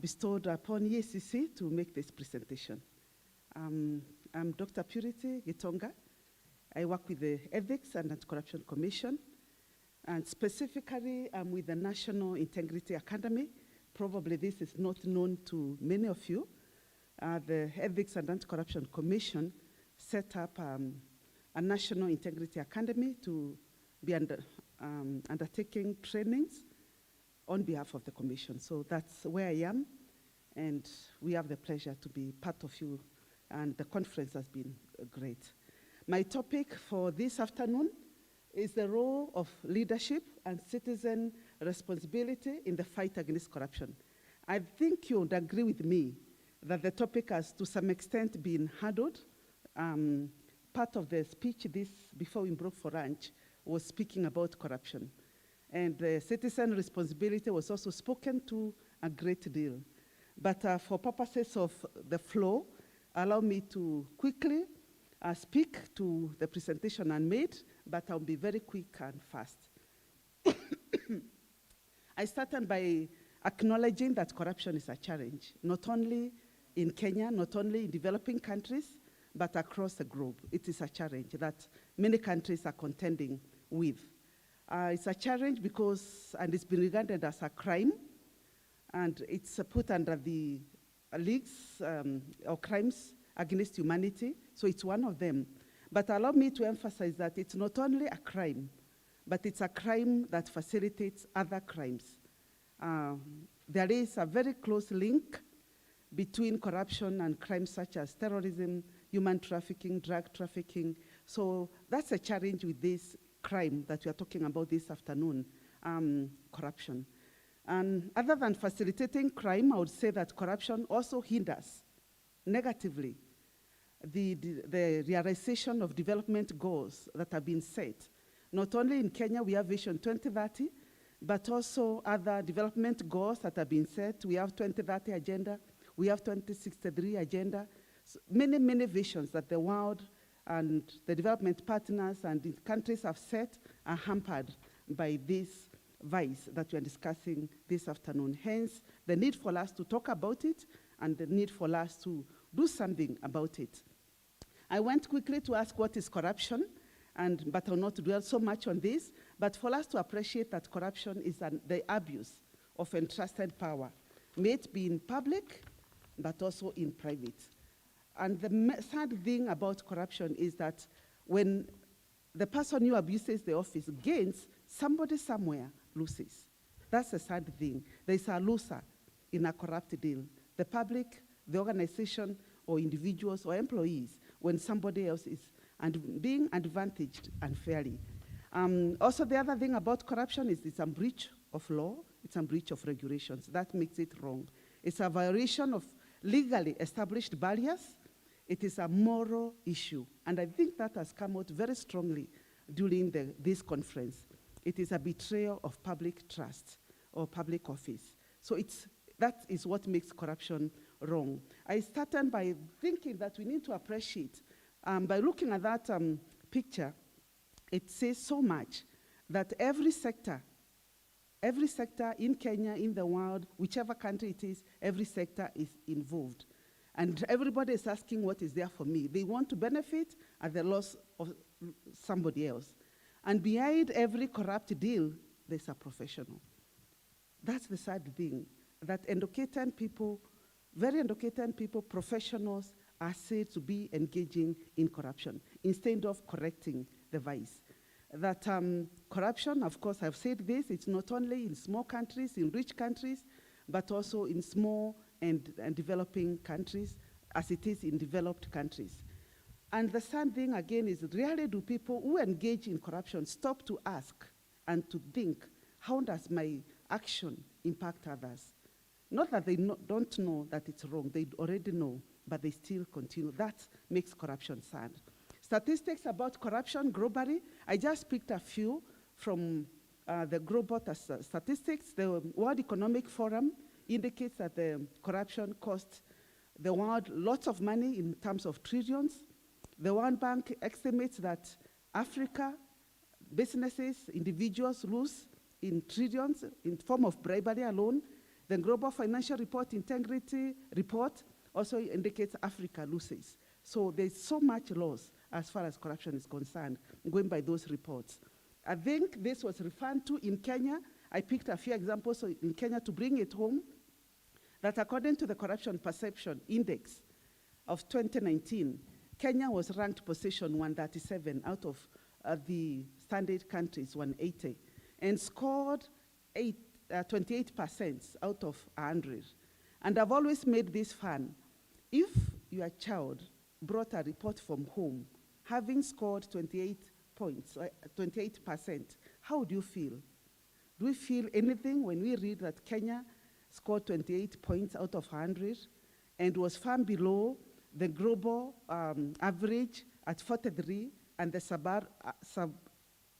bestowed upon EACC to make this presentation. I'm Dr. Purity Gitonga. I work with the Ethics and Anti-Corruption Commission, and specifically I'm with the National Integrity Academy. Probably this is not known to many of you. The Ethics and Anti-Corruption Commission set up a National Integrity Academy to be undertaking trainings on behalf of the Commission. So that's where I am, and we have the pleasure to be part of you, and the conference has been great. My topic for this afternoon is the role of leadership and citizen responsibility in the fight against corruption. I think you would agree with me that the topic has to some extent been handled. Part of the speech before we broke for lunch was speaking about corruption. And citizen responsibility was also spoken to a great deal. But for purposes of the flow, allow me to quickly speak to the presentation I made, but I'll be very quick and fast. I started by acknowledging that corruption is a challenge, not only in Kenya, not only in developing countries, but across the globe. It is a challenge that many countries are contending with. It's a challenge because, and it's been regarded as a crime, and it's put under the leagues or crimes against humanity, so it's one of them. But allow me to emphasize that it's not only a crime, but it's a crime that facilitates other crimes. There is a very close link between corruption and crimes such as terrorism, human trafficking, drug trafficking. So that's a challenge with this crime that we are talking about this afternoon, corruption. And other than facilitating crime, I would say that corruption also hinders negatively the realization of development goals that have been set. Not only in Kenya, we have Vision 2030, but also other development goals that have been set. We have 2030 agenda, we have 2063 agenda, so many visions that the world and the development partners and the countries have set are hampered by this vice that we are discussing this afternoon. Hence, the need for us to talk about it and the need for us to do something about it. I went quickly to ask what is corruption, but I'll not dwell so much on this, but for us to appreciate that corruption is the abuse of entrusted power, may it be in public, but also in private. And the sad thing about corruption is that when the person who abuses the office gains, somebody somewhere loses. That's a sad thing. There's a loser in a corrupt deal. The public, the organization, or individuals or employees, when somebody else is being advantaged unfairly. Also, the other thing about corruption is it's a breach of law, it's a breach of regulations. That makes it wrong. It's a violation of legally established barriers. It is a moral issue. And I think that has come out very strongly during this conference. It is a betrayal of public trust or public office. So that is what makes corruption wrong. I started by thinking that we need to appreciate, by looking at that picture, it says so much that every sector in Kenya, in the world, whichever country it is, every sector is involved. And everybody is asking what is there for me. They want to benefit at the loss of somebody else. And behind every corrupt deal, there's a professional. That's the sad thing, that educated people, very educated people, professionals, are said to be engaging in corruption instead of correcting the vice. That corruption, of course, I've said this, it's not only in small countries, in rich countries, but also in small and developing countries, as it is in developed countries. And the sad thing, again, is rarely do people who engage in corruption stop to ask and to think, how does my action impact others? Not that they don't know that it's wrong, they already know, but they still continue. That makes corruption sad. Statistics about corruption globally, I just picked a few from the global statistics. The World Economic Forum indicates that the corruption costs the world lots of money in terms of trillions. The World Bank estimates that Africa, businesses, individuals lose in trillions in form of bribery alone. The Global Financial Report Integrity Report also indicates Africa loses. So there's so much loss as far as corruption is concerned, going by those reports. I think this was referred to in Kenya. I picked a few examples in Kenya to bring it home, that according to the Corruption Perception Index of 2019, Kenya was ranked position 137 out of the standard countries, 180, and scored 28% out of 100. And I've always made this fun. If your child brought a report from home, having scored 28 points, 28%, how would you feel? Do we feel anything when we read that Kenya scored 28 points out of 100 and was far below the global average at 43 and the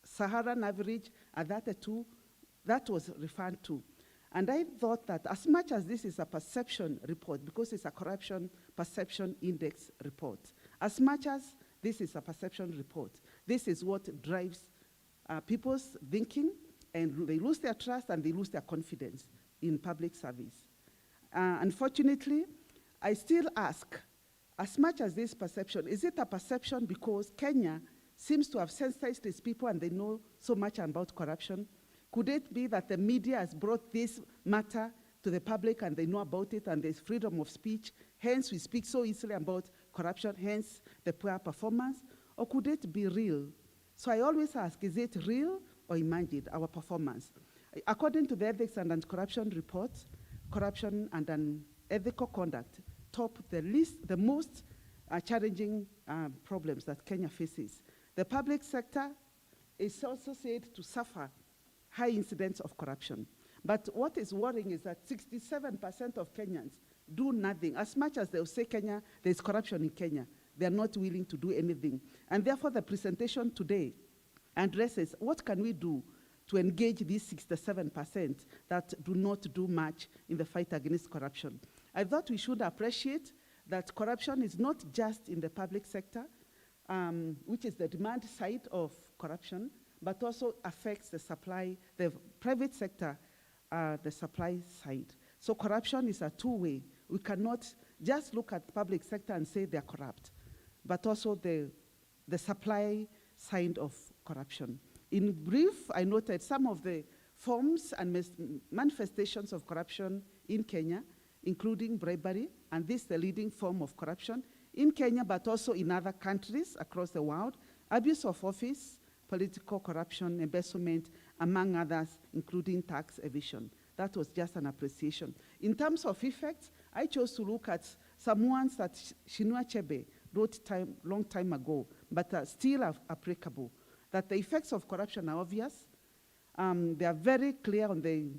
Saharan average at 32? That was referred to. And I thought that as much as this is a perception report, because it's a corruption perception index report, as much as this is a perception report, this is what drives people's thinking, and they lose their trust and they lose their confidence in public service. Unfortunately, I still ask, as much as this perception, is it a perception because Kenya seems to have sensitized its people and they know so much about corruption? Could it be that the media has brought this matter to the public and they know about it and there's freedom of speech, hence we speak so easily about corruption, hence the poor performance? Or could it be real? So I always ask, is it real or imagined, our performance? According to the Ethics and Anti-Corruption report, corruption and unethical conduct top the list, the most challenging problems that Kenya faces. The public sector is also said to suffer high incidence of corruption. But what is worrying is that 67% of Kenyans do nothing. As much as they'll say Kenya, there's corruption in Kenya, they're not willing to do anything. And therefore the presentation today addresses what can we do to engage these 67% that do not do much in the fight against corruption. I thought we should appreciate that corruption is not just in the public sector, which is the demand side of corruption, but also affects the supply, the private sector, the supply side. So corruption is a two-way. We cannot just look at the public sector and say they're corrupt, but also the supply side of corruption. In brief, I noted some of the forms and manifestations of corruption in Kenya, including bribery, and this is the leading form of corruption in Kenya, but also in other countries across the world, abuse of office, political corruption, embezzlement, among others, including tax evasion. That was just an appreciation. In terms of effects, I chose to look at some ones that Chinua Achebe wrote long time ago, but are still applicable. That the effects of corruption are obvious. They are very clear on the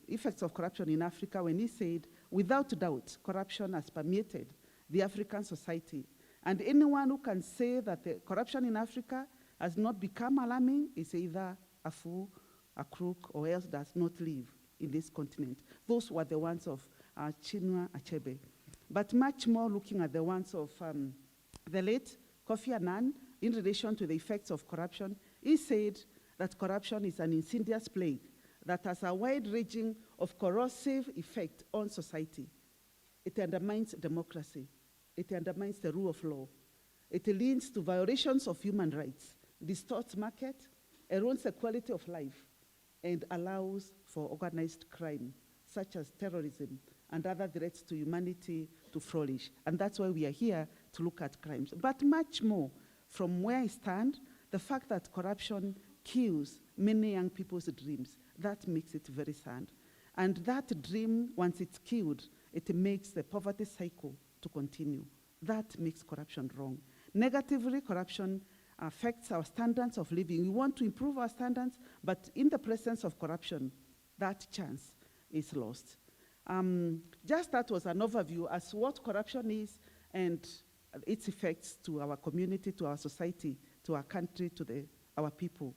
effects of corruption in Africa when he said, without doubt, corruption has permeated the African society. And anyone who can say that the corruption in Africa has not become alarming is either a fool, a crook, or else does not live in this continent. Those were the ones of Chinua Achebe. But much more looking at the ones of the late Kofi Annan in relation to the effects of corruption, he said that corruption is an insidious plague that has a wide-ranging of corrosive effect on society. It undermines democracy. It undermines the rule of law. It leads to violations of human rights, distorts market, erodes the quality of life, and allows for organized crime, such as terrorism and other threats to humanity to flourish. And that's why we are here to look at crimes. But much more, from where I stand, the fact that corruption kills many young people's dreams, that makes it very sad. And that dream, once it's killed, it makes the poverty cycle to continue. That makes corruption wrong. Negatively, corruption affects our standards of living. We want to improve our standards, but in the presence of corruption, that chance is lost. Just that was an overview as what corruption is and its effects to our community, to our society, to our country, to our people.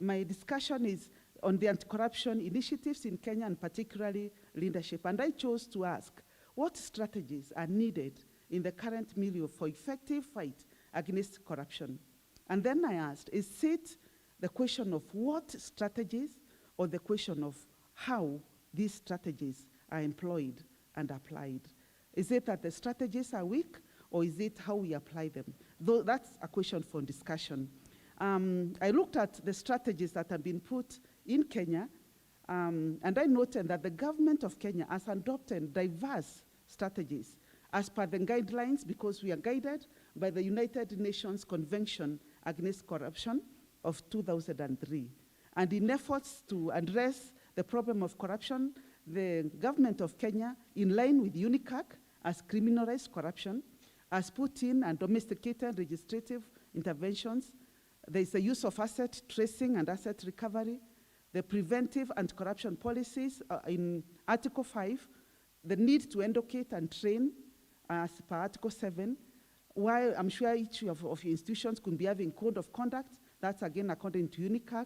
My discussion is on the anti-corruption initiatives in Kenya and particularly leadership. And I chose to ask, what strategies are needed in the current milieu for effective fight against corruption? And then I asked, is it the question of what strategies or the question of how these strategies are employed and applied? Is it that the strategies are weak, or is it how we apply them? Though that's a question for discussion. I looked at the strategies that have been put in Kenya, and I noted that the government of Kenya has adopted diverse strategies as per the guidelines, because we are guided by the United Nations Convention Against Corruption of 2003. And in efforts to address the problem of corruption, the government of Kenya, in line with UNICAC, has criminalized corruption, has put in and domesticated legislative interventions. There is the use of asset tracing and asset recovery, the preventive anti-corruption policies in Article 5, the need to educate and train as per Article 7, while I'm sure each of your institutions could be having code of conduct, that's again according to UNICAC,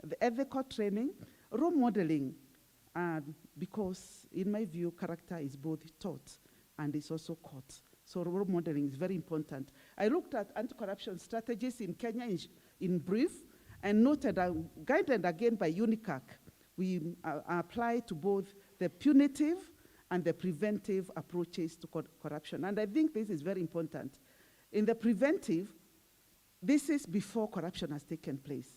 the ethical training, role modeling, because in my view, character is both taught and is also caught. So role modeling is very important. I looked at anti-corruption strategies in Kenya in brief, and noted, guided again by UNICAC, we apply to both the punitive and the preventive approaches to corruption. And I think this is very important. In the preventive, this is before corruption has taken place.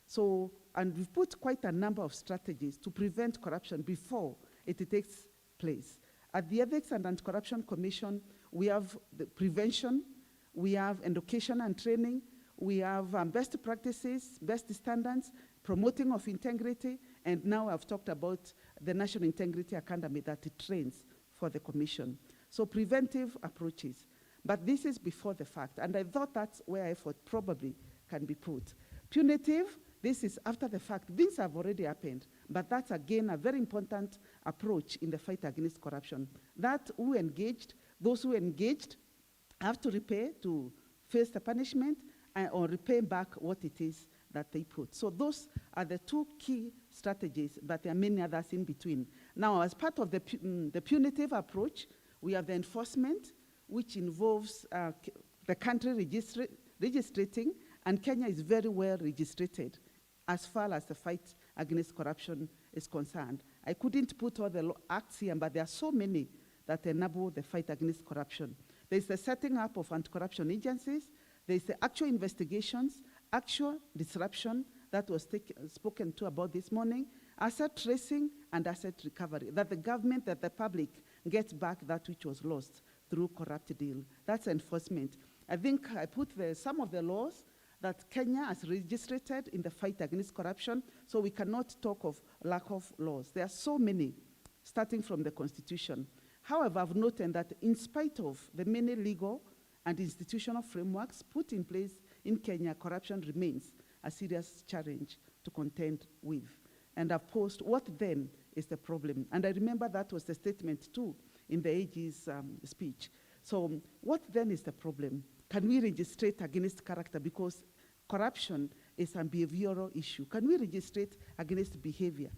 So, and we've put quite a number of strategies to prevent corruption before it takes place. At the Ethics and Anti-Corruption Commission, we have the prevention, we have education and training, we have best practices, best standards, promoting of integrity, and now I've talked about the National Integrity Academy that it trains for the commission. So preventive approaches. But this is before the fact, and I thought that's where effort probably can be put. Punitive, this is after the fact. Things have already happened, but that's again a very important approach in the fight against corruption. That who engaged, those who engaged have to repay, to face the punishment, or repay back what it is that they put. So those are the two key strategies, but there are many others in between. Now, as part of the punitive approach, we have the enforcement, which involves the country registrating, and Kenya is very well registrated as far as the fight against corruption is concerned. I couldn't put all the acts here, but there are so many that enable the fight against corruption. There's the setting up of anti-corruption agencies, there's the actual investigations, actual disruption that was spoken to about this morning, asset tracing and asset recovery, that the government, that the public gets back that which was lost through corrupt deal. That's enforcement. I think I put some of the laws that Kenya has registered in the fight against corruption, so we cannot talk of lack of laws. There are so many, starting from the Constitution. However, I've noted that in spite of the many legal and institutional frameworks put in place in Kenya, corruption remains a serious challenge to contend with. And I've posed what then is the problem. And I remember that was the statement too in the AG's speech. So what then is the problem? Can we registrate against character? Because corruption is a behavioral issue. Can we registrate against behavior?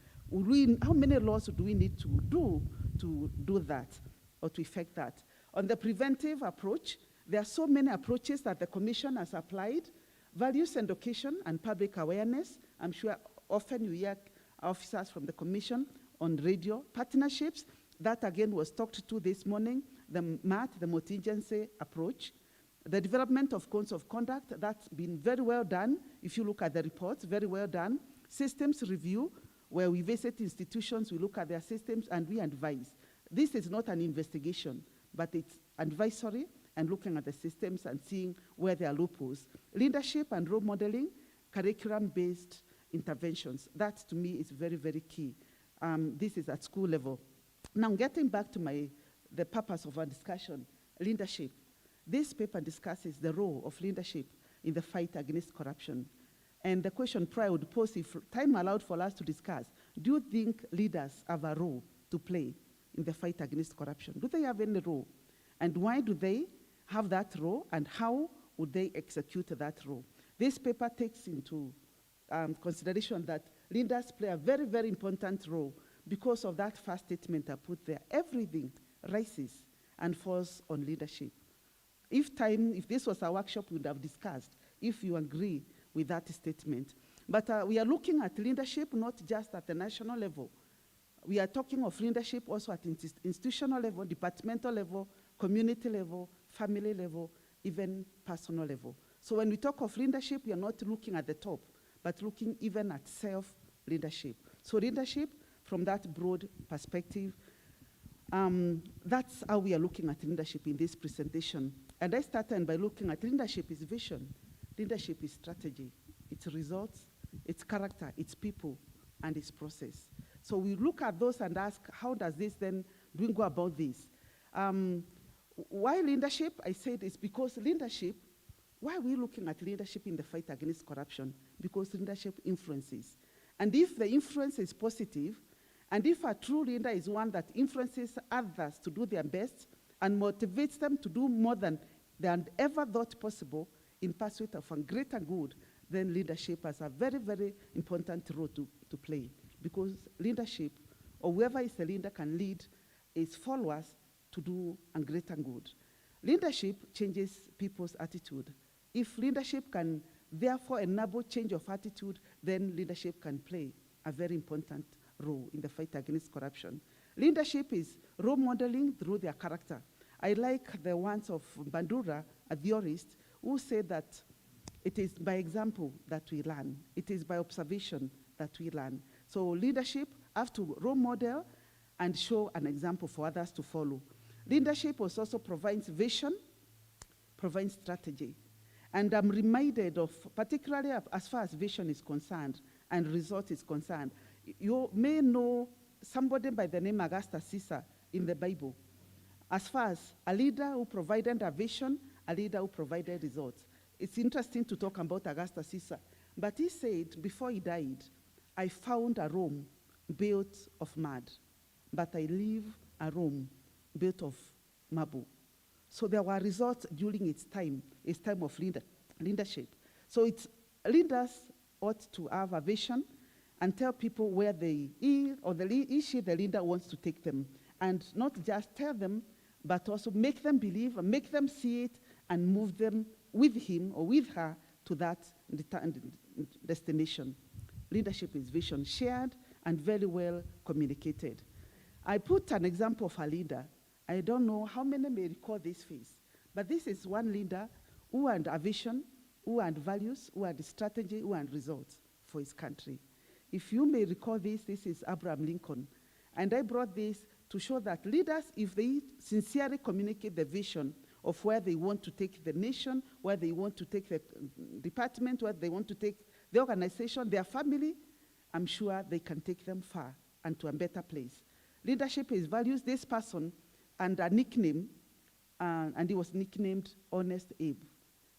How many laws do we need to do that or to effect that? On the preventive approach, there are so many approaches that the Commission has applied. Values education and public awareness. I'm sure often you hear officers from the Commission on radio. Partnerships, that again was talked to this morning. The MAT, the multi-agency approach. The development of codes of conduct, that's been very well done. If you look at the reports, very well done. Systems review, where we visit institutions, we look at their systems, and we advise. This is not an investigation, but it's advisory and looking at the systems and seeing where there are loopholes. Leadership and role modeling, curriculum-based interventions. That, to me, is very, very key. This is at school level. Now, getting back to the purpose of our discussion, leadership. This paper discusses the role of leadership in the fight against corruption. And the question I would pose, if time allowed for us to discuss, do you think leaders have a role to play in the fight against corruption? Do they have any role? And why do they have that role, and how would they execute that role? This paper takes into consideration that leaders play a very, very important role because of that first statement I put there. Everything rises and falls on leadership. If this was a workshop, we would have discussed if you agree with that statement. But we are looking at leadership not just at the national level, We are talking of leadership also at institutional level, departmental level, community level, family level, even personal level. So when we talk of leadership, we are not looking at the top, but looking even at self-leadership. So leadership, from that broad perspective, that's how we are looking at leadership in this presentation. And I started by looking at leadership is vision, leadership is strategy, it's results, it's character, it's people, and it's process. So we look at those and ask, how does this then go about this? Why leadership? I said it's because leadership, why are we looking at leadership in the fight against corruption? Because leadership influences. And if the influence is positive, and if a true leader is one that influences others to do their best and motivates them to do more than they had ever thought possible in pursuit of a greater good, then leadership has a very, very important role to play. Because leadership, or whoever is the leader can lead his followers to do a greater good. Leadership changes people's attitude. If leadership can therefore enable change of attitude, then leadership can play a very important role in the fight against corruption. Leadership is role modeling through their character. I like the words of Bandura, a theorist, who said that it is by example that we learn. It is by observation that we learn. So leadership have to role model and show an example for others to follow. Leadership also provides vision, provides strategy. And I'm reminded of, particularly as far as vision is concerned and result is concerned, you may know somebody by the name Augustus Caesar in the Bible, as far as a leader who provided a vision, a leader who provided results. It's interesting to talk about Augustus Caesar, but he said before he died, I found a Rome built of mud, but I leave a Rome built of marble. So there were results during its time of leadership. So leaders ought to have a vision and tell people where the leader wants to take them. And not just tell them, but also make them believe, make them see it, and move them with him or with her to that destination. Leadership is vision, shared and very well communicated. I put an example of a leader. I don't know how many may recall this face, but this is one leader who had a vision, who had values, who had strategy, who had results for his country. If you may recall this is Abraham Lincoln. And I brought this to show that leaders, if they sincerely communicate the vision of where they want to take the nation, where they want to take the department, where they want to take the organization, their family, I'm sure they can take them far and to a better place. Leadership is values. This person and a nickname, and he was nicknamed Honest Abe.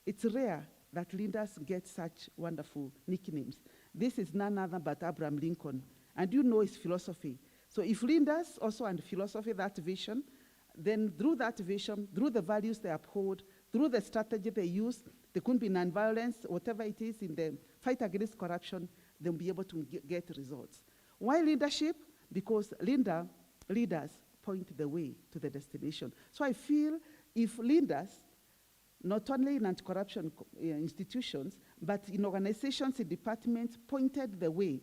It's rare that leaders get such wonderful nicknames. This is none other but Abraham Lincoln, and you know his philosophy. So if leaders also and philosophy, that vision, then through that vision, through the values they uphold, through the strategy they use, there could be nonviolence, whatever it is in the fight against corruption, they'll be able to get results. Why leadership? Because leaders point the way to the destination. So I feel if leaders, not only in anti-corruption institutions, but in organizations, in departments, pointed the way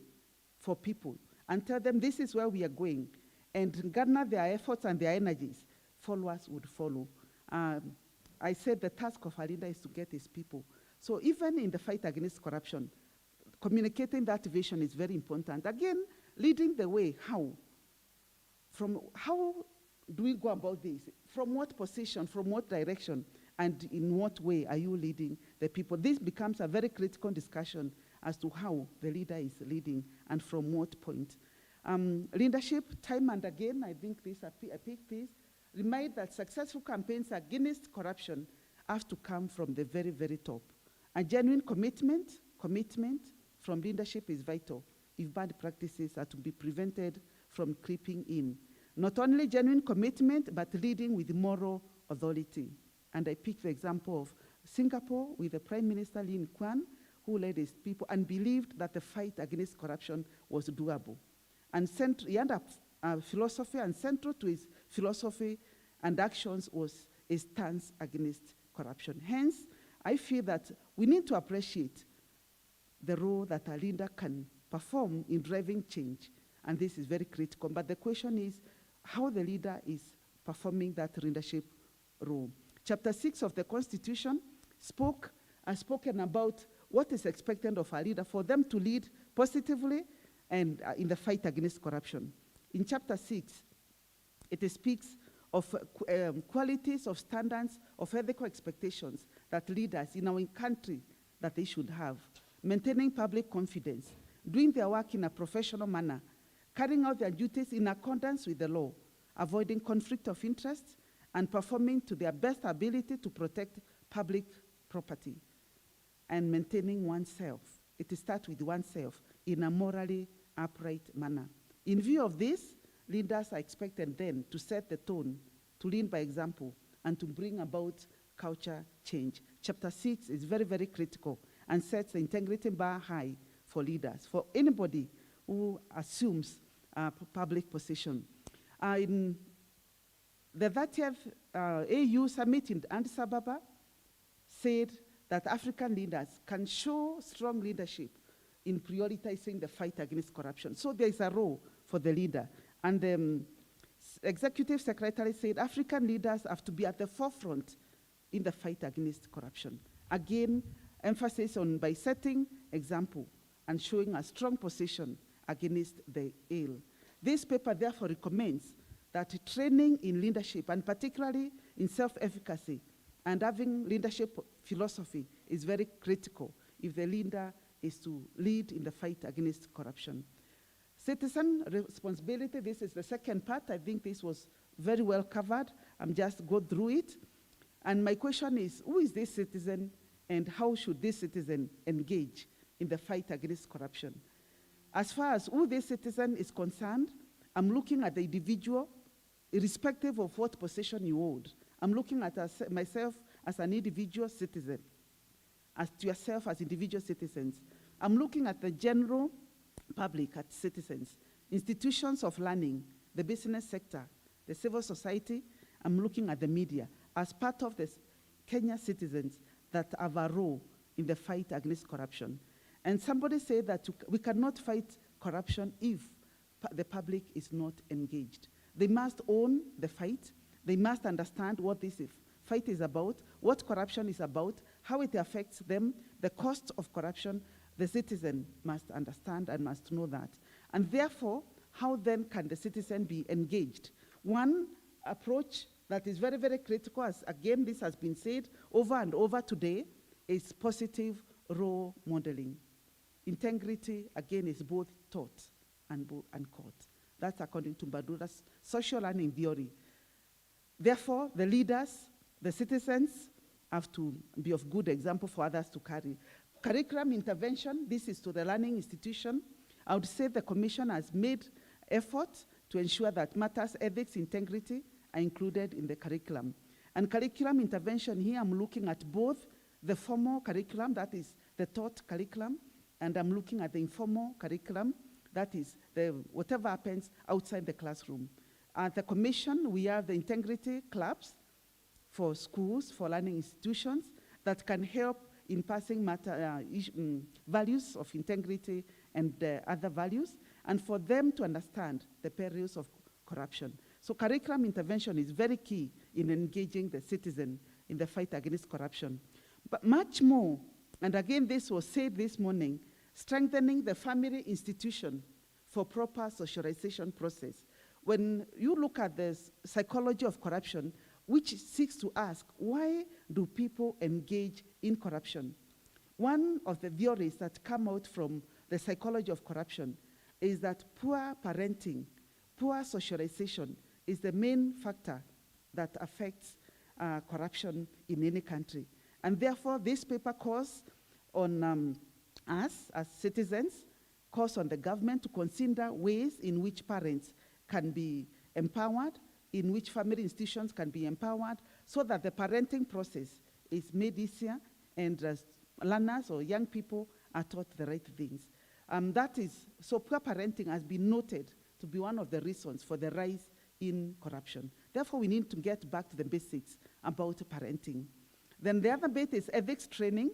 for people and tell them this is where we are going, and garner their efforts and their energies, followers would follow. I said the task of a leader is to get his people. So even in the fight against corruption, communicating that vision is very important. Again, leading the way, how? How do we go about this? From what position, from what direction, and in what way are you leading the people? This becomes a very critical discussion as to how the leader is leading and from what point. Leadership, time and again, I think I picked this, remind that successful campaigns against corruption have to come from the very, very top. A genuine commitment from leadership is vital if bad practices are to be prevented from creeping in. Not only genuine commitment, but leading with moral authority. And I picked the example of Singapore with the Prime Minister Lee Kuan, who led his people and believed that the fight against corruption was doable. And he had a philosophy, and central to his philosophy and actions was a stance against corruption. Hence, I feel that we need to appreciate the role that a leader can perform in driving change and this is very critical. But the question is how the leader is performing that leadership role. Chapter 6 of the Constitution has spoken about what is expected of a leader, for them to lead positively and in the fight against corruption. In chapter 6, it speaks of qualities, of standards, of ethical expectations that leaders in our country that they should have. Maintaining public confidence, doing their work in a professional manner, carrying out their duties in accordance with the law, avoiding conflict of interest, and performing to their best ability to protect public property, and maintaining oneself. It starts with oneself in a morally upright manner. In view of this, leaders are expected then to set the tone, to lead by example, and to bring about culture change. Chapter 6 is very, very critical and sets the integrity bar high for leaders, for anybody who assumes a public position. In the 30th AU summit in Addis Ababa said that African leaders can show strong leadership in prioritizing the fight against corruption. So there is a role for the leader. And the executive secretary said African leaders have to be at the forefront in the fight against corruption. Again, emphasis on by setting example and showing a strong position against the ill. This paper therefore recommends that training in leadership, and particularly in self-efficacy and having leadership philosophy, is very critical if the leader is to lead in the fight against corruption. Citizen responsibility, this is the second part. I think this was very well covered. I'm just go through it. And my question is, who is this citizen and how should this citizen engage in the fight against corruption? As far as who this citizen is concerned, I'm looking at the individual, irrespective of what position you hold. I'm looking at myself as an individual citizen, as to yourself as individual citizens. I'm looking at the general public, at citizens, institutions of learning, the business sector, the civil society. I'm looking at the media as part of the Kenya citizens that have a role in the fight against corruption. And somebody said that we cannot fight corruption if the public is not engaged. They must own the fight. They must understand what this fight is about, what corruption is about, how it affects them, the cost of corruption. The citizen must understand and must know that. And therefore, how then can the citizen be engaged? One approach that is very, very critical, as again this has been said over and over today, is positive role modeling. Integrity, again, is both taught and caught. That's according to Mbadura's social learning theory. Therefore, the leaders, the citizens, have to be of good example for others to carry. Curriculum intervention, this is to the learning institution. I would say the Commission has made effort to ensure that matters, ethics, integrity are included in the curriculum. And curriculum intervention here, I'm looking at both the formal curriculum, that is the taught curriculum, and I'm looking at the informal curriculum, that is whatever happens outside the classroom. At the Commission, we have the integrity clubs for schools, for learning institutions, that can help in passing values of integrity and other values, and for them to understand the perils of corruption. So curriculum intervention is very key in engaging the citizen in the fight against corruption. But much more, and again this was said this morning, strengthening the family institution for proper socialization process. When you look at the psychology of corruption, which seeks to ask, why do people engage in corruption? One of the theories that come out from the psychology of corruption is that poor parenting, poor socialization is the main factor that affects corruption in any country. And therefore, this paper calls on us as citizens, calls on the government to consider ways in which parents can be empowered, in which family institutions can be empowered, so that the parenting process is made easier and learners or young people are taught the right things. So poor parenting has been noted to be one of the reasons for the rise in corruption. Therefore, we need to get back to the basics about parenting. Then the other bit is ethics training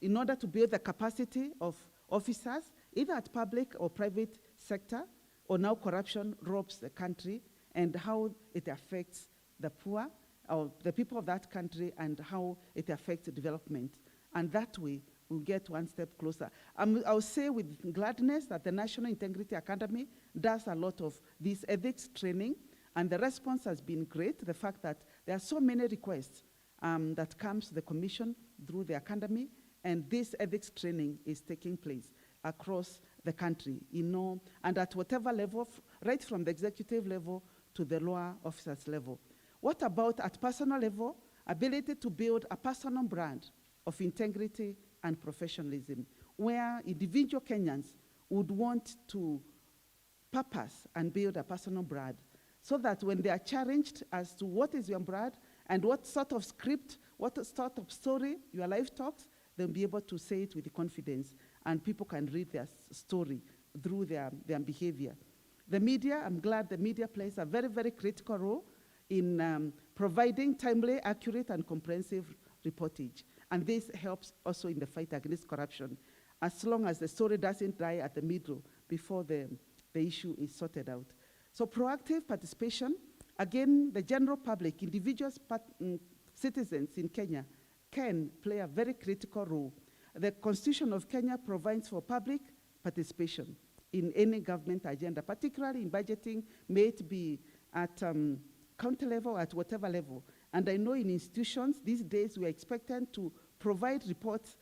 in order to build the capacity of officers, either at public or private sector, on how corruption robs the country and how it affects the poor or the people of that country and how it affects development. And that way, we'll get one step closer. I'll say with gladness that the National Integrity Academy does a lot of this ethics training, and the response has been great. The fact that there are so many requests that comes to the commission through the academy, and this ethics training is taking place across the country, and at whatever level, right from the executive level to the lower officers level. What about at personal level? Ability to build a personal brand of integrity and professionalism, where individual Kenyans would want to purpose and build a personal brand, so that when they are challenged as to what is your brand and what sort of script, what sort of story your life talks, they'll be able to say it with confidence, and people can read their story through their behavior. The media, I'm glad the media plays a very, very critical role in providing timely, accurate, and comprehensive reportage. And this helps also in the fight against corruption, as long as the story doesn't die at the middle before the issue is sorted out. So proactive participation, again, the general public, individuals, citizens in Kenya can play a very critical role. The Constitution of Kenya provides for public participation in any government agenda, particularly in budgeting, may it be at county level, at whatever level. And I know in institutions, these days, we are expected to provide reports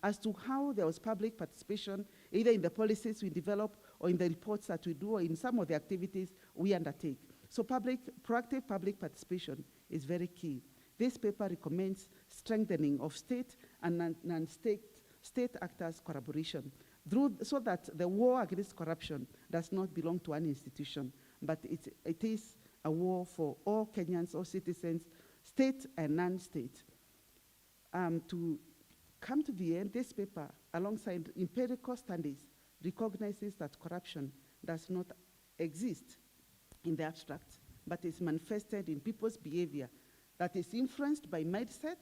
as to how there was public participation, either in the policies we develop or in the reports that we do or in some of the activities we undertake. So proactive public participation is very key. This paper recommends strengthening of state and non-state actors' collaboration so that the war against corruption does not belong to one institution, but it is a war for all Kenyans, all citizens, state and non-state. To come to the end, this paper, alongside empirical studies, recognizes that corruption does not exist in the abstract, but is manifested in people's behavior that is influenced by mindset,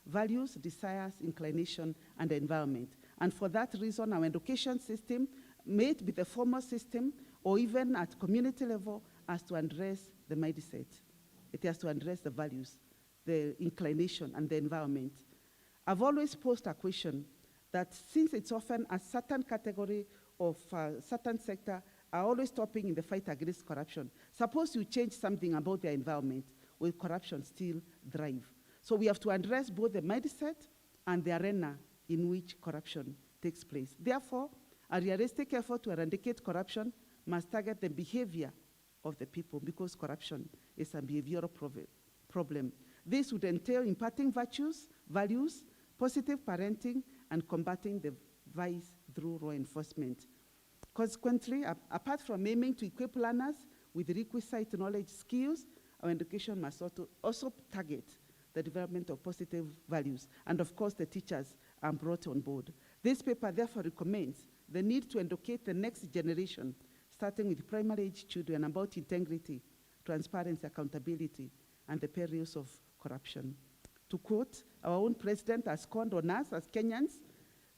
values, desires, inclination, and environment. And for that reason, our education system, may it be the formal system or even at community level, has to address the mindset. It has to address the values, the inclination, and the environment. I've always posed a question that since it's often a certain category of certain sector are always stopping in the fight against corruption, suppose you change something about their environment, will corruption still thrive? So we have to address both the mindset and the arena in which corruption takes place. Therefore, a realistic effort to eradicate corruption must target the behavior of the people, because corruption is a behavioral problem. This would entail imparting virtues, values, positive parenting, and combating the vice through law enforcement. Consequently, apart from aiming to equip learners with requisite knowledge skills, our education must also target the development of positive values. And of course, the teachers are brought on board. This paper therefore recommends the need to educate the next generation, starting with primary age children, about integrity, transparency, accountability, and the perils of corruption. To quote, our own president has called on us as Kenyans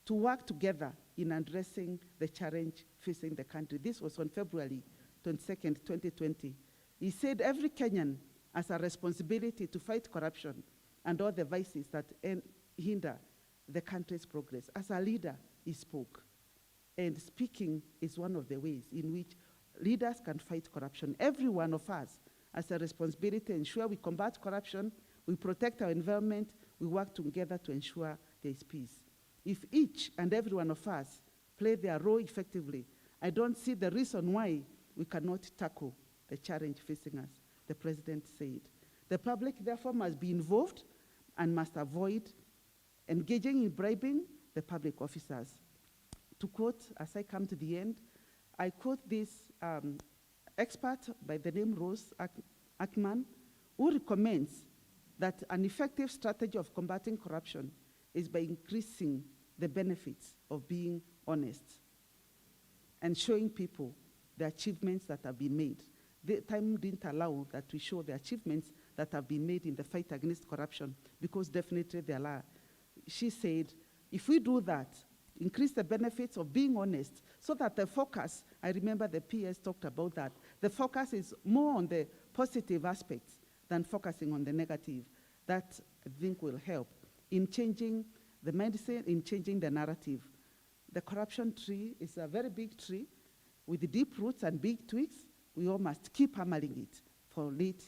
to work together in addressing the challenge facing the country. This was on February 22nd, 2020. He said every Kenyan has a responsibility to fight corruption and all the vices that hinder the country's progress. As a leader, he spoke. And speaking is one of the ways in which leaders can fight corruption. Every one of us has a responsibility to ensure we combat corruption, we protect our environment, we work together to ensure there is peace. If each and every one of us play their role effectively, I don't see the reason why we cannot tackle the challenge facing us, the president said. The public, therefore, must be involved and must avoid engaging in bribing the public officers. To quote, as I come to the end, I quote this expert by the name Rose Ackman, who recommends that an effective strategy of combating corruption is by increasing the benefits of being honest and showing people the achievements that have been made. The time didn't allow that we show the achievements that have been made in the fight against corruption, because definitely there are. She said, if we do that, increase the benefits of being honest, so that the focus, I remember the PS talked about that, the focus is more on the positive aspects than focusing on the negative. That, I think, will help in changing the medicine, in changing the narrative. The corruption tree is a very big tree with deep roots and big twigs. We all must keep hammering it for it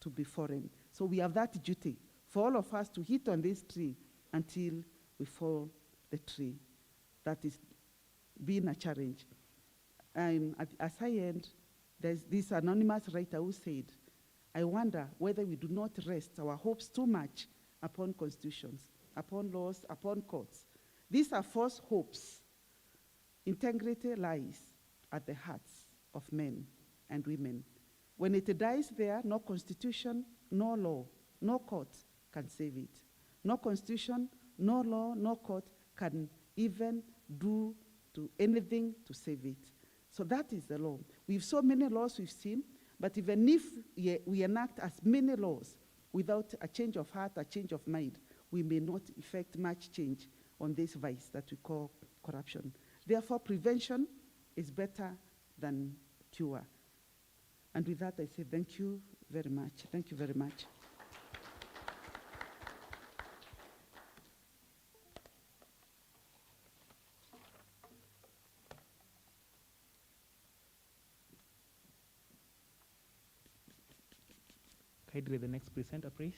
to be foreign. So we have that duty for all of us to hit on this tree until we fall the tree. That is being a challenge. And as I end, there's this anonymous writer who said, I wonder whether we do not rest our hopes too much upon constitutions, upon laws, upon courts. These are false hopes. Integrity lies at the hearts of men and women. When it dies there, no constitution, no law, no court can save it. No constitution, no law, no court can even do anything to save it. So that is the law. We have so many laws we've seen, but even if we enact as many laws without a change of heart, a change of mind, we may not effect much change on this vice that we call corruption. Therefore, prevention is better than cure. And with that, I say thank you very much. Thank you very much. Kindly the next presenter, please.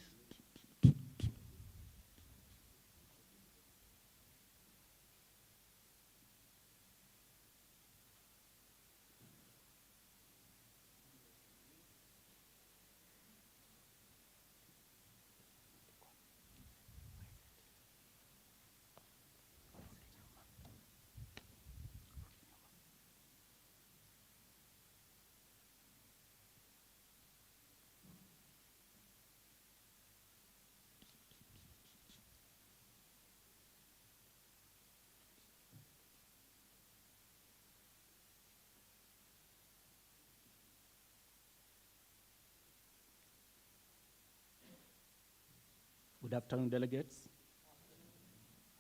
Good afternoon, delegates.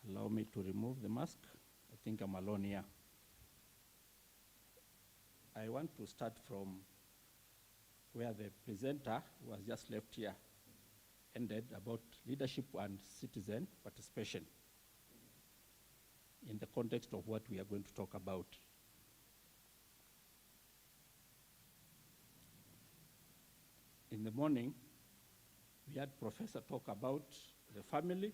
Allow me to remove the mask. I think I'm alone here. I want to start from where the presenter, who has just left here, ended about leadership and citizen participation in the context of what we are going to talk about. In the morning, we had Professor talk about the family.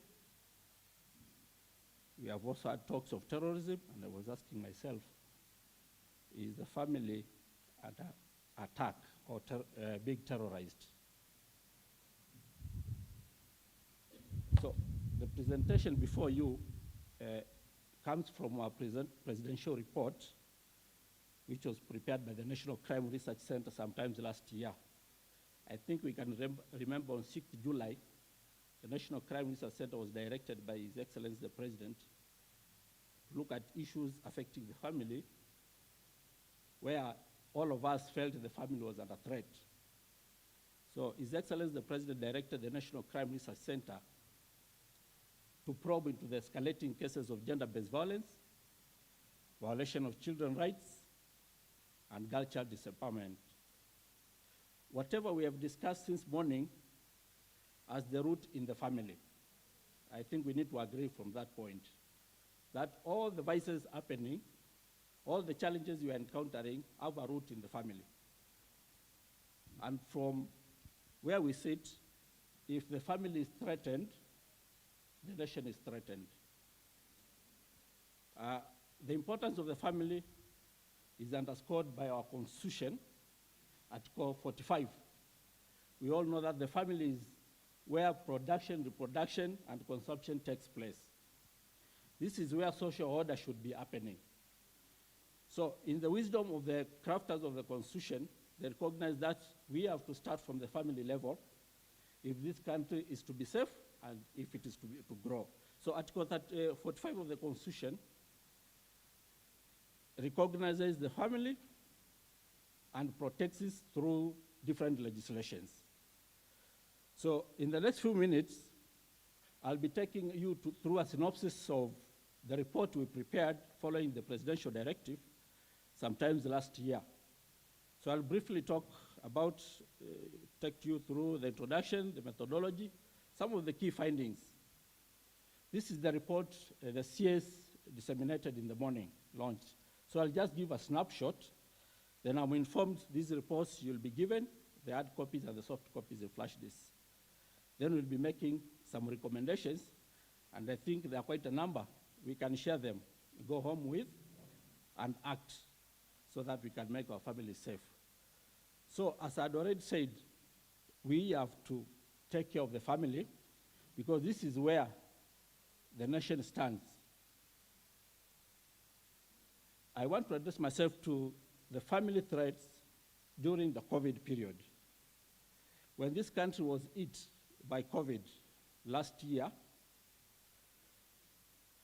We have also had talks of terrorism, and I was asking myself, is the family under attack or being terrorized? So the presentation before you comes from our presidential report, which was prepared by the National Crime Research Center sometimes last year. I think we can remember on 6th July, the National Crime Research Center was directed by His Excellency the President to look at issues affecting the family, where all of us felt the family was under threat. So His Excellency the President directed the National Crime Research Center to probe into the escalating cases of gender-based violence, violation of children's rights, and girl child disempowerment. Whatever we have discussed since morning as the root in the family, I think we need to agree from that point, that all the vices happening, all the challenges you are encountering have a root in the family. And from where we sit, if the family is threatened, the nation is threatened. The importance of the family is underscored by our Constitution, Article 45. We all know that the family is where production, reproduction, and consumption takes place. This is where social order should be happening. So in the wisdom of the crafters of the Constitution, they recognize that we have to start from the family level if this country is to be safe and if it is to grow. So Article 45 of the Constitution recognizes the family and protects it through different legislations. So in the next few minutes, I'll be taking you through a synopsis of the report we prepared following the presidential directive sometimes last year. So I'll briefly talk about, take you through the introduction, the methodology, some of the key findings. This is the report the CS disseminated in the morning, launched. So I'll just give a snapshot. Then I'm informed these reports you'll be given, the hard copies and the soft copies in flash disks. Then we'll be making some recommendations, and I think there are quite a number. We can share them, go home with, and act so that we can make our families safe. So as I'd already said, we have to take care of the family because this is where the nation stands. I want to address myself to the family threats during the COVID period. When this country was hit by COVID last year,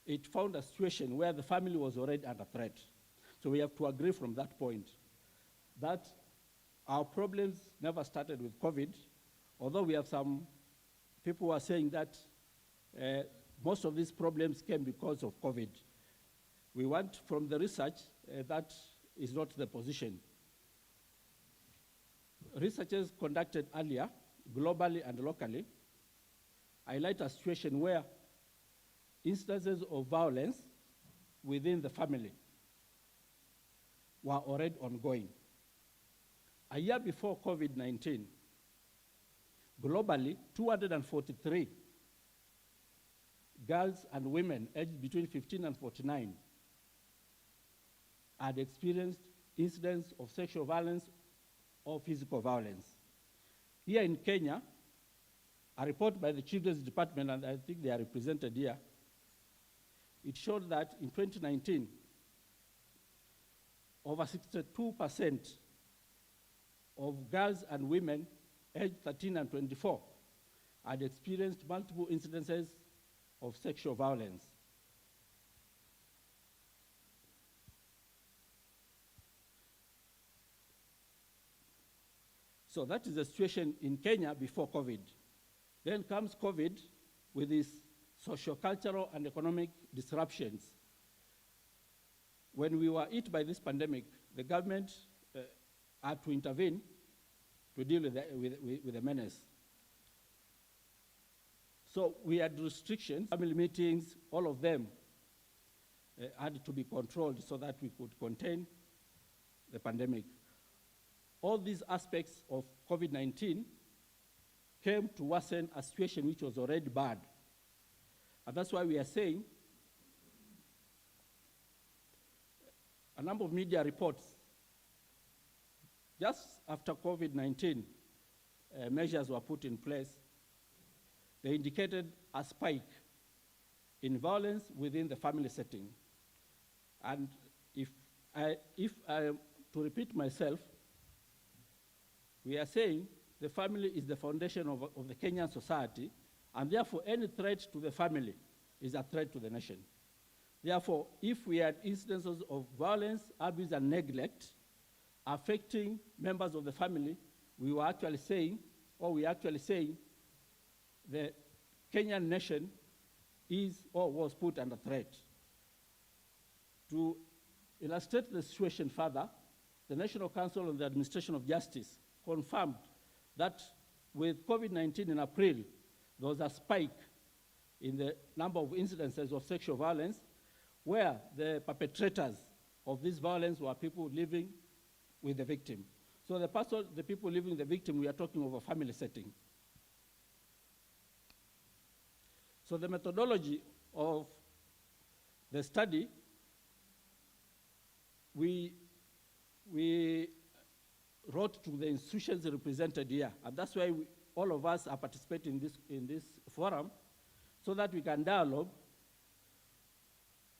it found a situation where the family was already under threat. So we have to agree from that point that our problems never started with COVID, although we have some people who are saying that most of these problems came because of COVID. We want from the research that is not the position. Researchers conducted earlier, globally and locally, highlight a situation where instances of violence within the family were already ongoing. A year before COVID-19, globally, 243 girls and women aged between 15 and 49 had experienced incidents of sexual violence or physical violence. Here in Kenya, a report by the Children's Department, and I think they are represented here, it showed that in 2019, over 62% of girls and women aged 13 and 24 had experienced multiple incidences of sexual violence. So that is the situation in Kenya before COVID. Then comes COVID with its socio-cultural and economic disruptions. When we were hit by this pandemic, the government had to intervene to deal with the menace. So we had restrictions, family meetings, all of them had to be controlled so that we could contain the pandemic. All these aspects of COVID-19 came to worsen a situation which was already bad. And that's why we are saying a number of media reports, just after COVID-19 measures were put in place, they indicated a spike in violence within the family setting. And if I am to repeat myself, we are saying the family is the foundation of the Kenyan society, and therefore any threat to the family is a threat to the nation. Therefore, if we had instances of violence, abuse, and neglect affecting members of the family, we are actually saying the Kenyan nation is or was put under threat. To illustrate the situation further, the National Council on the Administration of Justice confirmed that with COVID-19 in April, there was a spike in the number of incidences of sexual violence where the perpetrators of this violence were people living with the victim. So the people living with the victim, we are talking of a family setting. So the methodology of the study, we wrote to the institutions represented here, and that's why all of us are participating in this forum, so that we can dialogue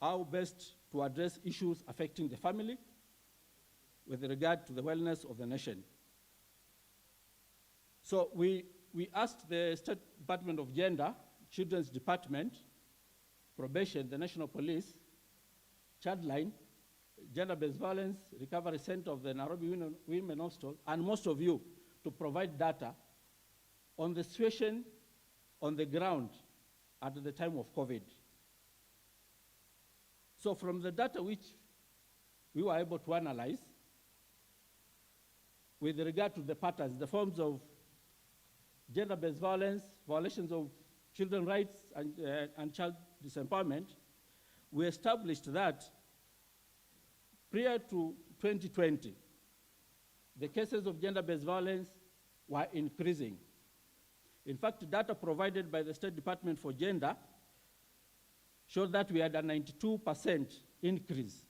how best to address issues affecting the family with regard to the wellness of the nation. So we asked the State Department of Gender, Children's Department, Probation, the National Police, Childline, Gender-Based Violence Recovery Center of the Nairobi Women Hostel, and most of you to provide data on the situation on the ground at the time of COVID. So from the data which we were able to analyze, with regard to the patterns, the forms of gender-based violence, violations of children's rights and child disempowerment, we established that prior to 2020, the cases of gender-based violence were increasing. In fact, data provided by the State Department for Gender showed that we had a 92% increase.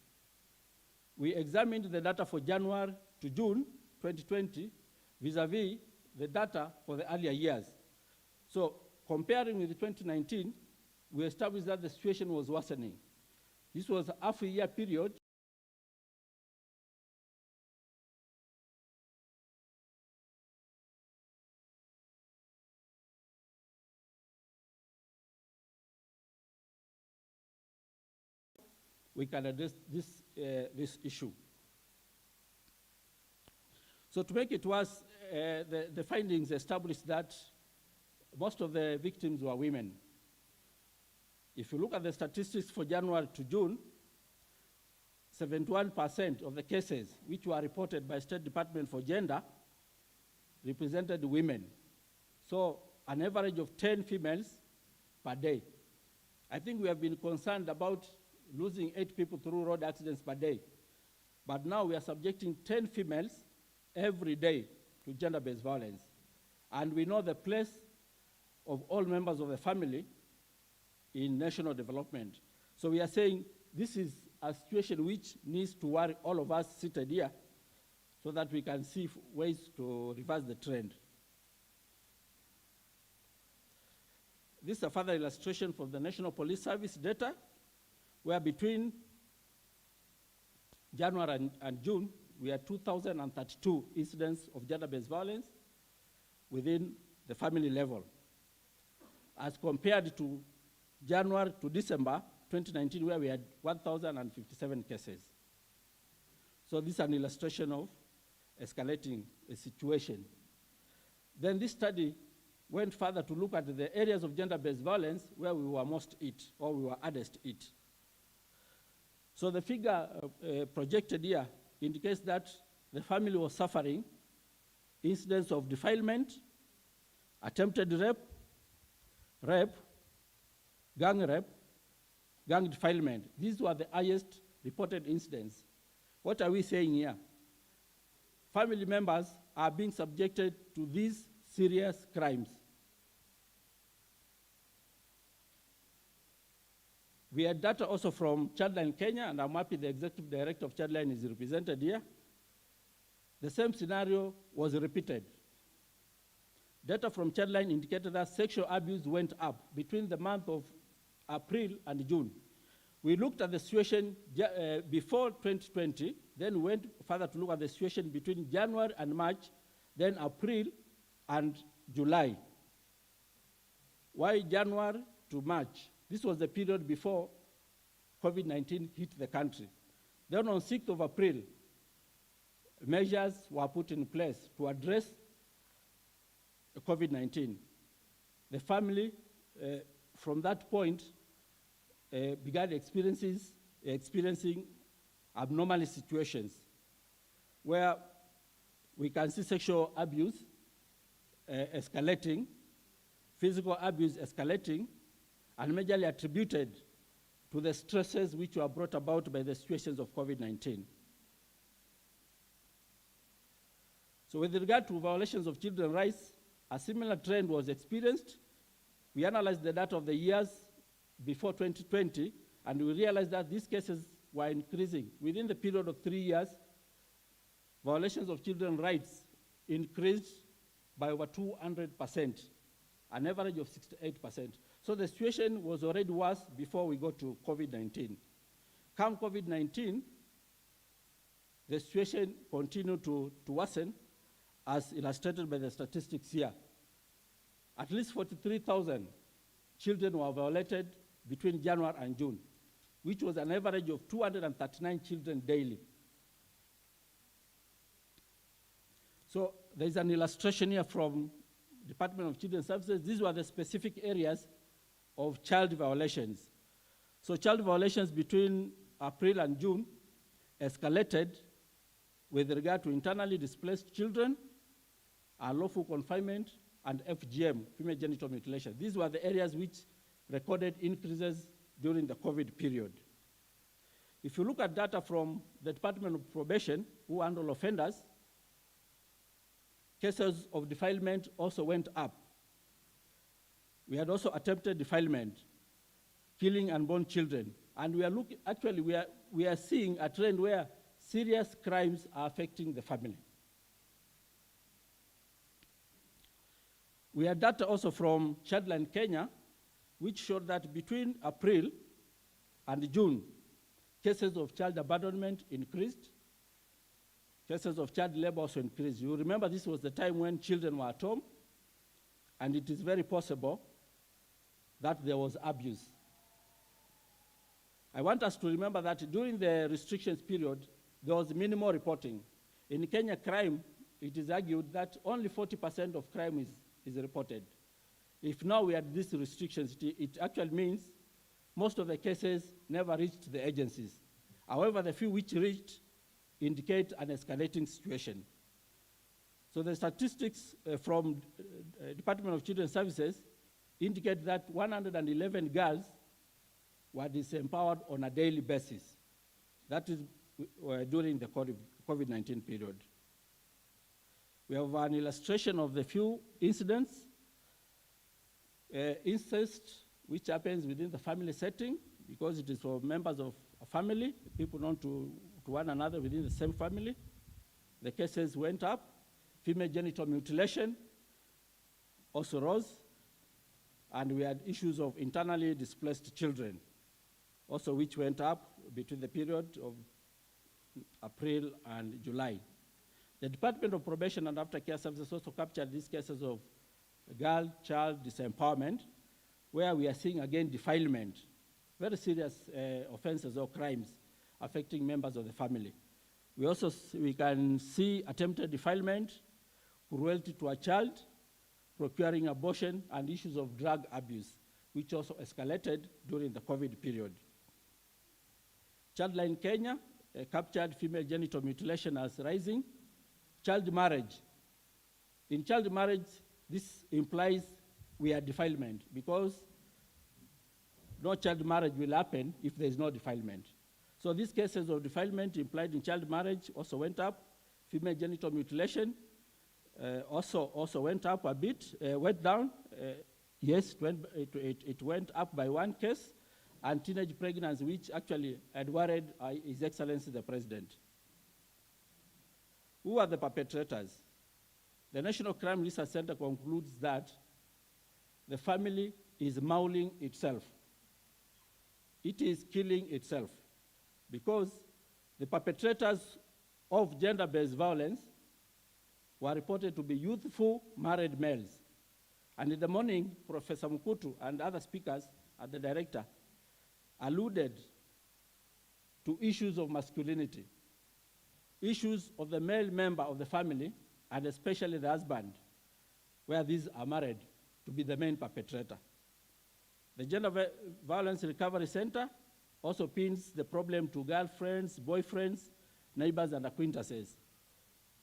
We examined the data for January to June 2020 vis-a-vis the data for the earlier years. So comparing with 2019, we established that the situation was worsening. This was a half-a-year period. We can address this issue. So to make it worse, the findings established that most of the victims were women. If you look at the statistics for January to June, 71% of the cases which were reported by State Department for Gender represented women. So an average of 10 females per day. I think we have been concerned about losing 8 people through road accidents per day. But now we are subjecting 10 females every day to gender-based violence. And we know the place of all members of the family in national development. So we are saying this is a situation which needs to worry all of us seated here so that we can see ways to reverse the trend. This is a further illustration from the National Police Service data, where between January and June, we had 2,032 incidents of gender-based violence within the family level, as compared to January to December 2019, where we had 1,057 cases. So this is an illustration of escalating a situation. Then this study went further to look at the areas of gender-based violence where we were most hit, or we were hardest hit. So the figure projected here indicates that the family was suffering incidents of defilement, attempted rape, gang defilement. These were the highest reported incidents. What are we saying here? Family members are being subjected to these serious crimes. We had data also from Childline Kenya, and I'm happy the executive director of Childline is represented here. The same scenario was repeated. Data from Childline indicated that sexual abuse went up between the month of April and June. We looked at the situation before 2020, then went further to look at the situation between January and March, then April and July. Why January to March? This was the period before COVID-19 hit the country. Then on 6th of April, measures were put in place to address COVID-19. The family, from that point, began experiencing abnormal situations where we can see sexual abuse escalating, physical abuse escalating, and majorly attributed to the stresses which were brought about by the situations of COVID-19. So with regard to violations of children's rights, a similar trend was experienced. We analyzed the data of the years before 2020, and we realized that these cases were increasing. Within the period of 3 years, violations of children's rights increased by over 200%, an average of 68%. So the situation was already worse before we got to COVID-19. Come COVID-19, the situation continued to worsen, as illustrated by the statistics here. At least 43,000 children were violated between January and June, which was an average of 239 children daily. So there's an illustration here from Department of Children's Services. These were the specific areas of child violations. So child violations between April and June escalated with regard to internally displaced children, unlawful confinement, and FGM, female genital mutilation. These were the areas which recorded increases during the COVID period. If you look at data from the Department of Probation, who handle offenders, cases of defilement also went up. We had also attempted defilement, killing unborn children, and we are seeing a trend where serious crimes are affecting the family. We had data also from Childline Kenya, which showed that between April and June, cases of child abandonment increased, cases of child labor also increased. You remember this was the time when children were at home, and it is very possible that there was abuse. I want us to remember that during the restrictions period, there was minimal reporting. In Kenya crime, it is argued that only 40% of crime is reported. If now we had these restrictions, it actually means most of the cases never reached the agencies. However, the few which reached indicate an escalating situation. So the statistics from Department of Children's Services indicate that 111 girls were disempowered on a daily basis. That is during the COVID-19 period. We have an illustration of the few incidents. Incest, which happens within the family setting, because it is for members of a family, people known to one another within the same family. The cases went up. Female genital mutilation also rose. And we had issues of internally displaced children, also which went up between the period of April and July. The Department of Probation and Aftercare Services also captured these cases of girl-child disempowerment, where we are seeing again defilement, very serious offenses or crimes affecting members of the family. We can see attempted defilement, cruelty to a child, procuring abortion, and issues of drug abuse, which also escalated during the COVID period. Childline Kenya captured female genital mutilation as rising. Child marriage. In child marriage, this implies we are defilement, because no child marriage will happen if there is no defilement. So these cases of defilement implied in child marriage also went up. Female genital mutilation also went up a bit, went down. Yes, it went up by one case, and teenage pregnancy, which actually had worried His Excellency the President. Who are the perpetrators? The National Crime Research Center concludes that the family is mauling itself. It is killing itself, because the perpetrators of gender-based violence were reported to be youthful married males. And in the morning, Professor Mukutu and other speakers and the director alluded to issues of masculinity, issues of the male member of the family, and especially the husband, where these are married, to be the main perpetrator. The Gender Violence Recovery Center also pins the problem to girlfriends, boyfriends, neighbors, and acquaintances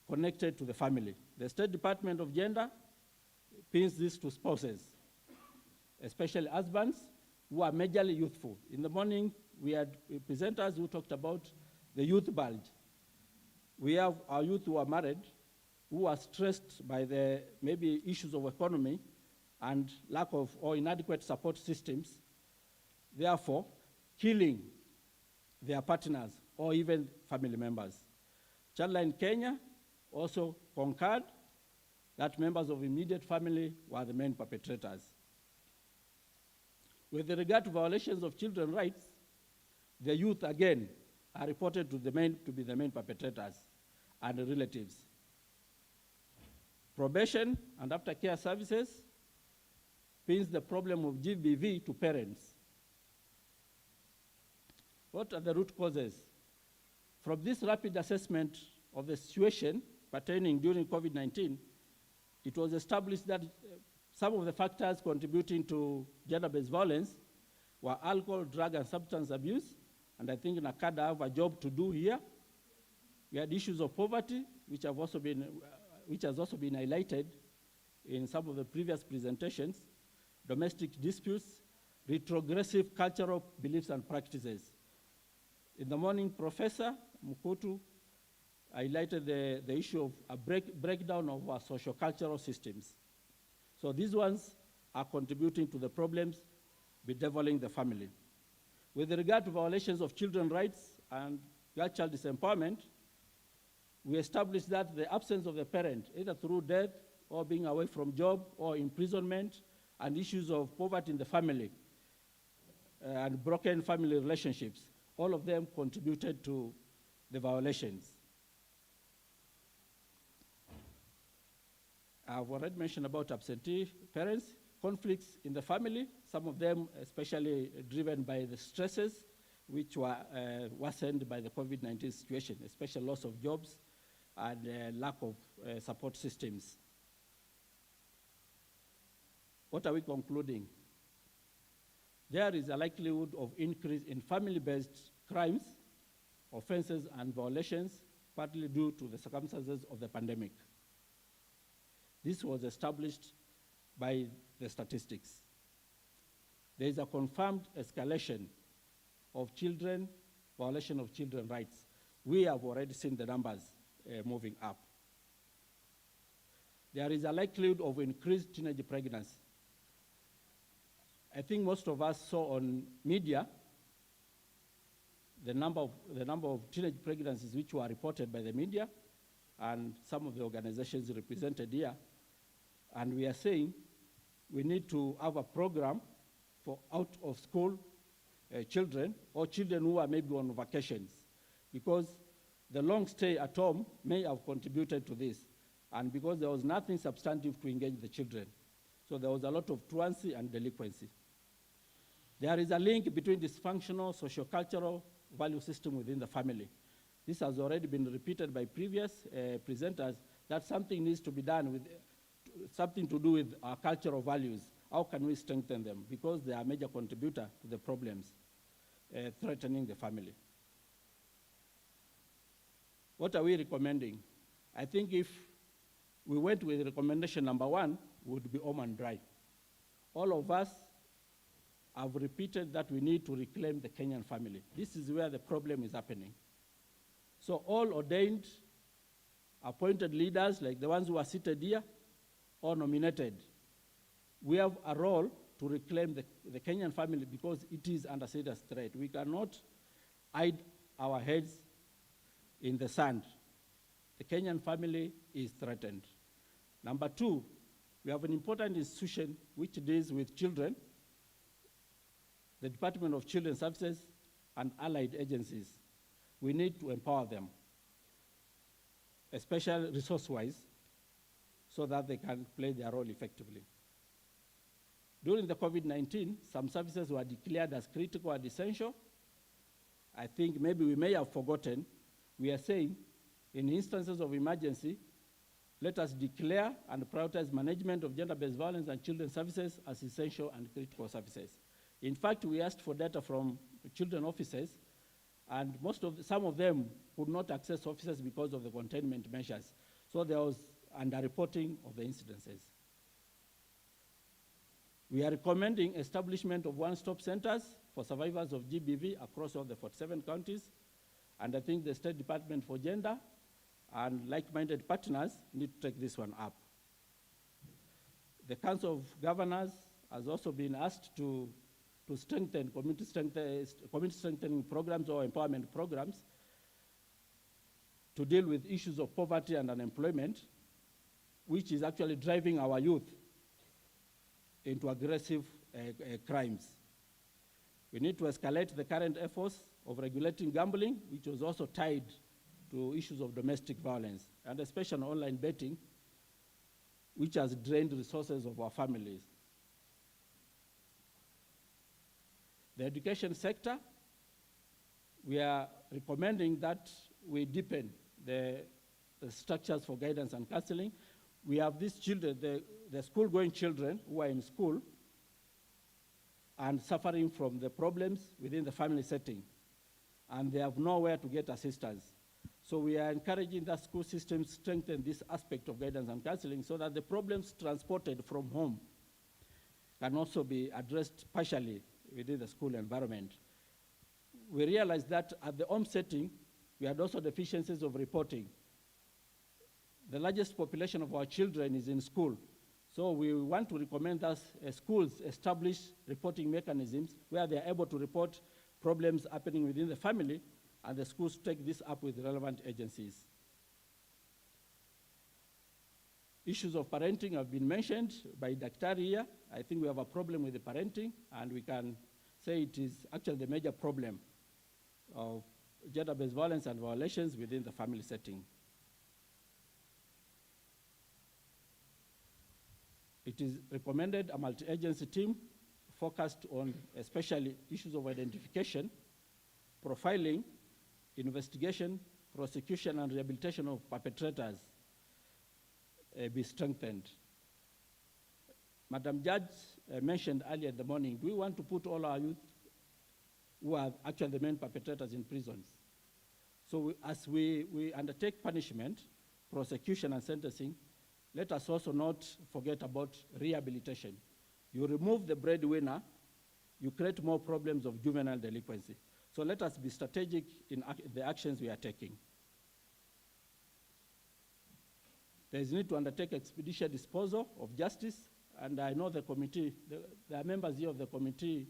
connected to the family. The State Department of Gender pins this to spouses, especially husbands who are majorly youthful. In the morning, we had presenters who talked about the youth bulge. We have our youth who are married, who are stressed by the maybe issues of economy and lack of or inadequate support systems, therefore killing their partners or even family members. Childline Kenya also concurred that members of immediate family were the main perpetrators. With regard to violations of children's rights, the youth again are reported to be the main perpetrators and relatives. Probation and aftercare services pins the problem of GBV to parents. What are the root causes? From this rapid assessment of the situation pertaining during COVID-19, it was established that some of the factors contributing to gender-based violence were alcohol, drug, and substance abuse, And I think NACADA have a job to do here. We had issues of poverty, which has also been highlighted in some of the previous presentations, domestic disputes, retrogressive cultural beliefs and practices. In the morning, Professor Mukutu highlighted the issue of a breakdown of our socio-cultural systems. So these ones are contributing to the problems bedeviling the family. With regard to violations of children's rights and girl child disempowerment, we established that the absence of the parent, either through death or being away from job or imprisonment, and issues of poverty in the family and broken family relationships, all of them contributed to the violations. I've already mentioned about absentee parents, conflicts in the family, some of them especially driven by the stresses which were worsened by the COVID-19 situation, especially loss of jobs and lack of support systems. What are we concluding? There is a likelihood of increase in family-based crimes, offenses, and violations, partly due to the circumstances of the pandemic. This was established by the statistics. There is a confirmed escalation of violation of children's rights. We have already seen the numbers moving up. There is a likelihood of increased teenage pregnancy. I think most of us saw on media the number of teenage pregnancies which were reported by the media and some of the organizations represented here. And we are saying we need to have a program for out-of-school children or children who are maybe on vacations, because the long stay at home may have contributed to this, and because there was nothing substantive to engage the children. So there was a lot of truancy and delinquency. There is a link between dysfunctional socio-cultural value system within the family. This has already been repeated by previous presenters, that something needs to be done with something to do with our cultural values. How can we strengthen them? Because they are a major contributor to the problems threatening the family. What are we recommending? I think if we went with recommendation number 1, we would be home and dry. All of us have repeated that we need to reclaim the Kenyan family. This is where the problem is happening. So all ordained, appointed leaders, like the ones who are seated here, or nominated, we have a role to reclaim the Kenyan family, because it is under serious threat. We cannot hide our heads in the sand. The Kenyan family is threatened. Number 2, we have an important institution which deals with children, the Department of Children's Services and allied agencies. We need to empower them, especially resource-wise, so that they can play their role effectively. During the COVID-19, some services were declared as critical and essential. I think maybe we may have forgotten. We are saying, in instances of emergency, let us declare and prioritize management of gender-based violence and children's services as essential and critical services. In fact, we asked for data from children officers, and some of them could not access offices because of the containment measures. So there was underreporting of the incidences. We are recommending establishment of one-stop centers for survivors of GBV across all the 47 counties, and I think the State Department for Gender and like-minded partners need to take this one up. The Council of Governors has also been asked to strengthen community strengthening programs or empowerment programs to deal with issues of poverty and unemployment, which is actually driving our youth into aggressive crimes. We need to escalate the current efforts of regulating gambling, which was also tied to issues of domestic violence, and especially online betting, which has drained resources of our families. The education sector, we are recommending that we deepen the structures for guidance and counseling. We have these children, the school-going children who are in school and suffering from the problems within the family setting. and they have nowhere to get assistance. So we are encouraging that school systems strengthen this aspect of guidance and counseling so that the problems transported from home can also be addressed partially within the school environment. We realized that at the home setting, we had also deficiencies of reporting. The largest population of our children is in school. So we want to recommend that schools establish reporting mechanisms where they are able to report problems happening within the family, and the schools take this up with relevant agencies. Issues of parenting have been mentioned by Dr. here. I think we have a problem with the parenting, and we can say it is actually the major problem of gender-based violence and violations within the family setting. It is recommended a multi-agency team focused on especially issues of identification, profiling, investigation, prosecution, and rehabilitation of perpetrators be strengthened. Madam Judge mentioned earlier in the morning, do we want to put all our youth who are actually the main perpetrators in prisons? So as we undertake punishment, prosecution, and sentencing, let us also not forget about rehabilitation. You remove the breadwinner, you create more problems of juvenile delinquency. So let us be strategic in the actions we are taking. There is need to undertake expeditious disposal of justice, and I know the committee, there are members here of the committee,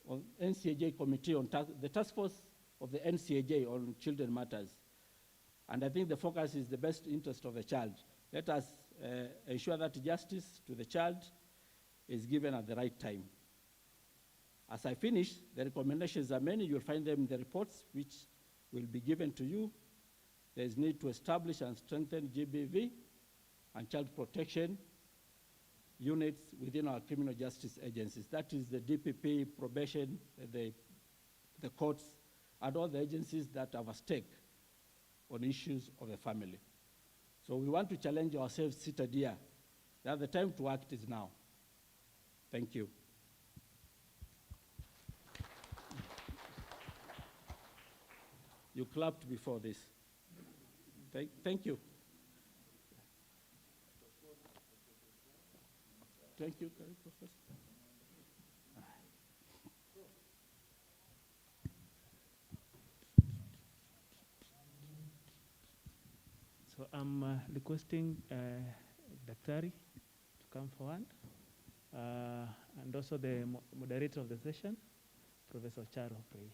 on NCAJ committee on the task force of the NCAJ on children matters. And I think the focus is the best interest of the child. Let us ensure that justice to the child is given at the right time. As I finish, the recommendations are many. You'll find them in the reports, which will be given to you. There is need to establish and strengthen GBV and child protection units within our criminal justice agencies. That is the DPP, probation, the courts, and all the agencies that have a stake on issues of the family. So we want to challenge ourselves seated here, that the time to act is now. Thank you. You clapped before this. Thank you. Thank you, Professor. So I'm requesting Daktari to come forward, and also the moderator of the session, Professor Charo, please.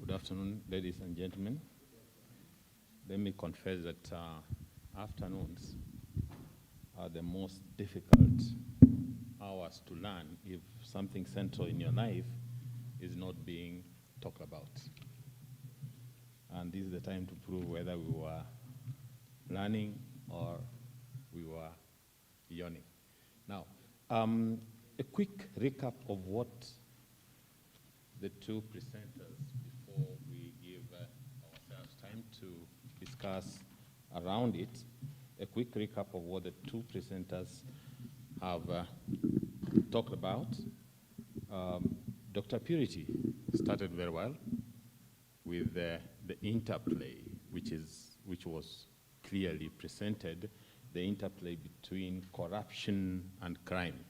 Good afternoon, ladies and gentlemen. Let me confess that afternoons are the most difficult hours to learn if something central in your life is not being talked about. And this is the time to prove whether we were learning or we were yawning. Now, a quick recap of what the two presenters, before we give ourselves time to discuss around it, a quick recap of what the two presenters have talked about. Dr. Purity started very well with the interplay, which was clearly presented, the interplay between corruption and crime.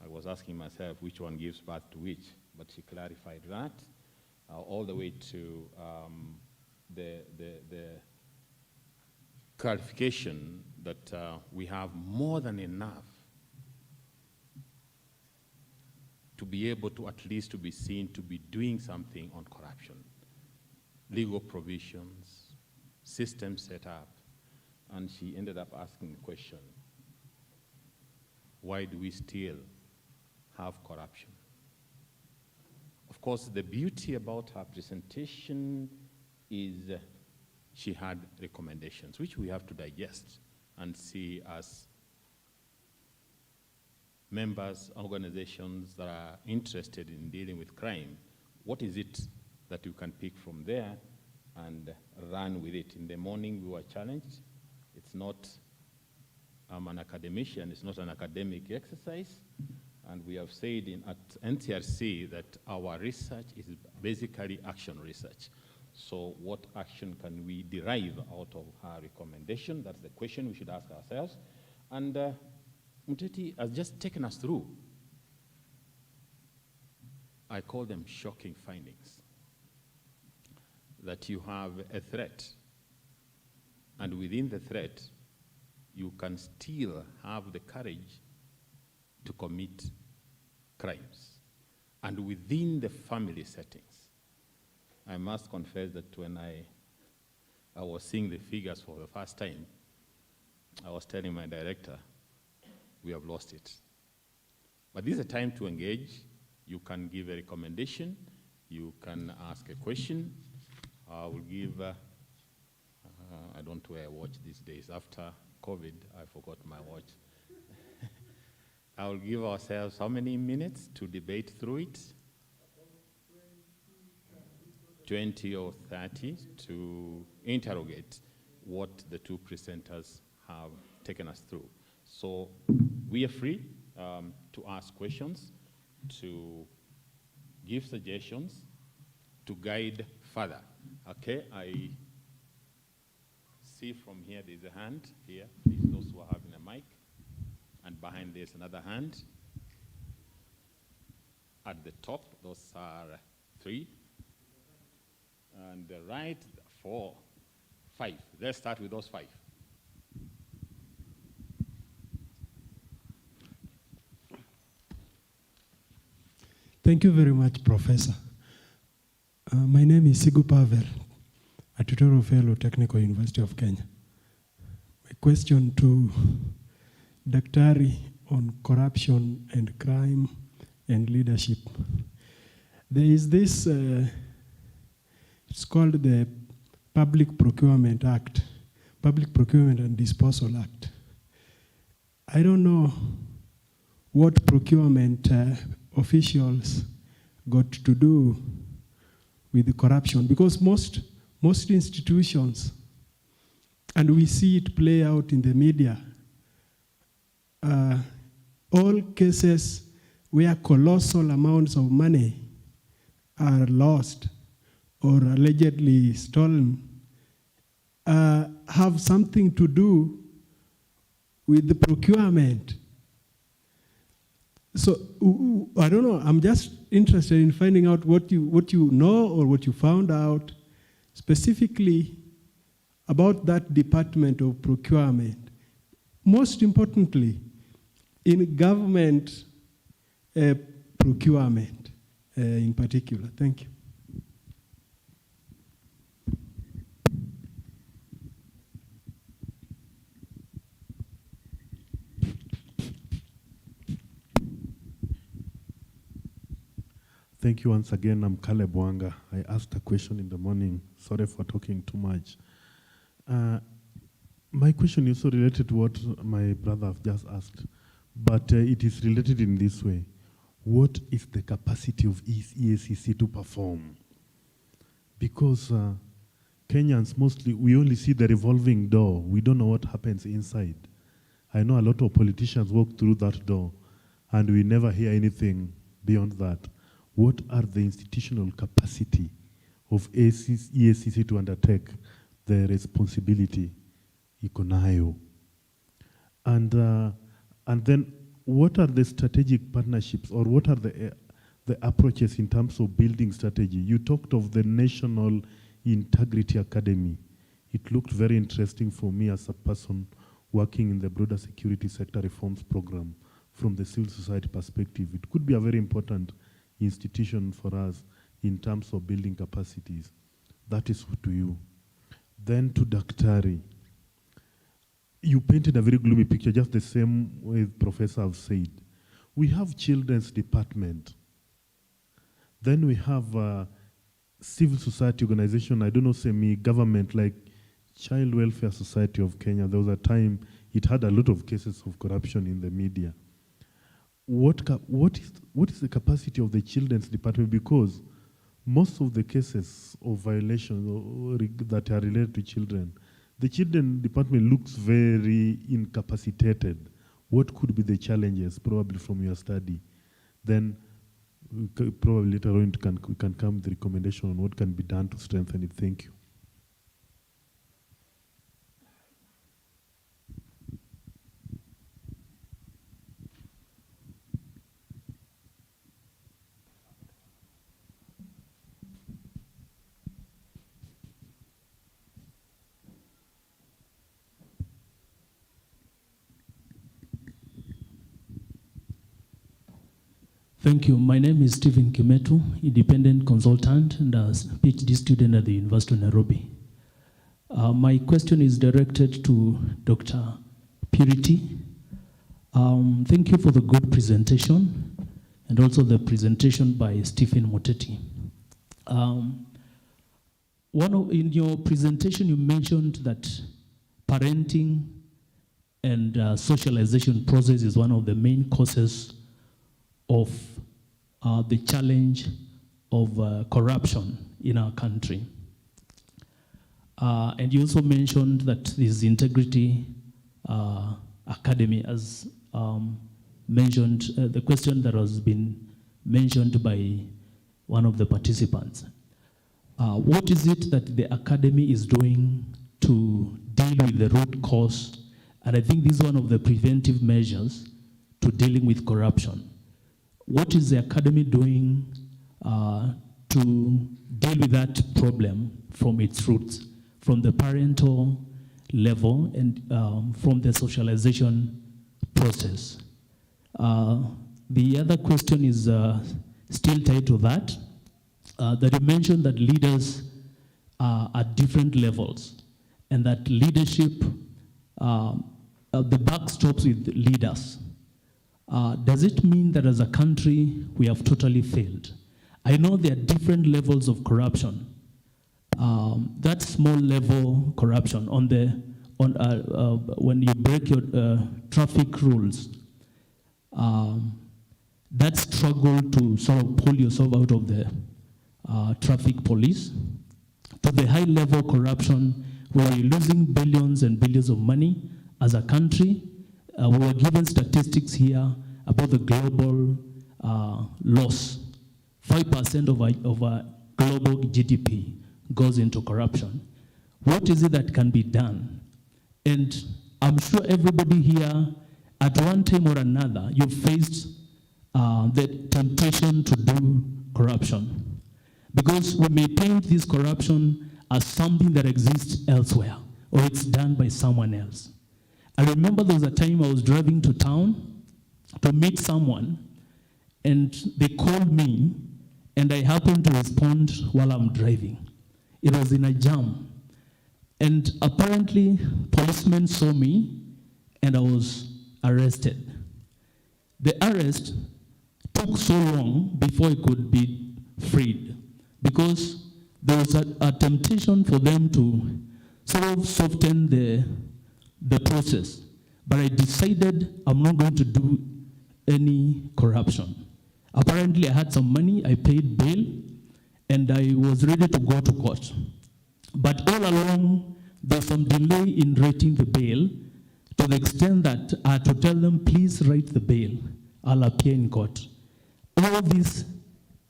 I was asking myself which one gives birth to which, but she clarified that all the way to the clarification that we have more than enough to be able to at least to be seen to be doing something on corruption. Legal provisions, systems set up, and she ended up asking the question, why do we still have corruption? Of course, the beauty about her presentation is she had recommendations, which we have to digest and see as members, organizations that are interested in dealing with crime, what is it that you can pick from there and run with it? In the morning, we were challenged. It's not, I'm an academician, it's not an academic exercise. And we have said at NCRC that our research is basically action research. So what action can we derive out of her recommendation? That's the question we should ask ourselves. And Muteti has just taken us through, I call them shocking findings, that you have a threat, and within the threat, you can still have the courage to commit crimes, and within the family settings. I must confess that when I was seeing the figures for the first time, I was telling my director, we have lost it. But this is a time to engage. You can give a recommendation. You can ask a question. I will give, I don't wear a watch these days. After COVID, I forgot my watch. I will give ourselves how many minutes to debate through it? 20 or 30 to interrogate what the two presenters have taken us through. So we are free to ask questions, to give suggestions, to guide further. Okay, I see from here there's a hand here, please, those who are having a mic. And behind there's another hand. At the top, those are 3. And the right, 4, 5. Let's start with those 5. Thank you very much, Professor. My name is Sigu Pavel, a tutorial fellow, Technical University of Kenya. My question to Daktari on corruption and crime and leadership. There is this, it's called the Public Procurement Act, Public Procurement and Disposal Act. I don't know what procurement officials got to do with the corruption, because most institutions, and we see it play out in the media, all cases where colossal amounts of money are lost or allegedly stolen have something to do with the procurement. So I don't know, I'm just interested in finding out what you know or what you found out specifically about that department of procurement. Most importantly, in government procurement in particular. Thank you. Thank you once again. I'm Caleb Wanga. I asked a question in the morning. Sorry for talking too much. My question is also related to what my brother just asked, but it is related in this way. What is the capacity of EACC to perform? Because Kenyans mostly, we only see the revolving door. We don't know what happens inside. I know a lot of politicians walk through that door, and we never hear anything beyond that. What are the institutional capacity of EACC to undertake the responsibility ikonayo? And then what are the strategic partnerships, or what are the approaches in terms of building strategy? You talked of the National Integrity Academy. It looked very interesting for me as a person working in the broader security sector reforms program from the civil society perspective. It could be a very important institution for us in terms of building capacities. That is to you. Then to Daktari. You painted a very gloomy picture, just the same way the professor have said. We have children's department. Then we have a civil society organization, I don't know, semi-government, like Child Welfare Society of Kenya. There was a time it had a lot of cases of corruption in the media. what is the capacity of the children's department? Because most of the cases of violations that are related to children, the children department looks very incapacitated. What could be the challenges, probably from your study? Then probably later on we can come with the recommendation on what can be done to strengthen it. Thank you. Thank you. My name is Stephen Kimetu, independent consultant and a PhD student at the University of Nairobi. My question is directed to Dr. Purity. Thank you for the good presentation and also the presentation by Stephen Moteti. In your presentation, you mentioned that parenting and socialization process is one of the main causes of the challenge of corruption in our country. And you also mentioned that this Integrity Academy, as mentioned, the question that has been mentioned by one of the participants. What is it that the Academy is doing to deal with the root cause? And I think this is one of the preventive measures to dealing with corruption. What is the Academy doing to deal with that problem from its roots, from the parental level and from the socialization process? The other question is still tied to that, that you mentioned that leaders are at different levels and that leadership, the buck stops with leaders. Does it mean that as a country we have totally failed? I know there are different levels of corruption. That small level corruption when you break your traffic rules, that struggle to sort of pull yourself out of the traffic police, to the high level corruption where you're losing billions and billions of money as a country. We were given statistics here about the global loss. 5% of our global GDP goes into corruption. What is it that can be done? And I'm sure everybody here, at one time or another, you've faced the temptation to do corruption. Because we may paint this corruption as something that exists elsewhere, or it's done by someone else. I remember there was a time I was driving to town to meet someone, and they called me, and I happened to respond while I'm driving. It was in a jam. And apparently, policemen saw me, and I was arrested. The arrest took so long before I could be freed, because there was a temptation for them to sort of soften the process. But I decided I'm not going to do any corruption. Apparently I had some money, I paid bail, and I was ready to go to court. But all along, there's some delay in writing the bail, to the extent that I had to tell them, please write the bail, I'll appear in court. All this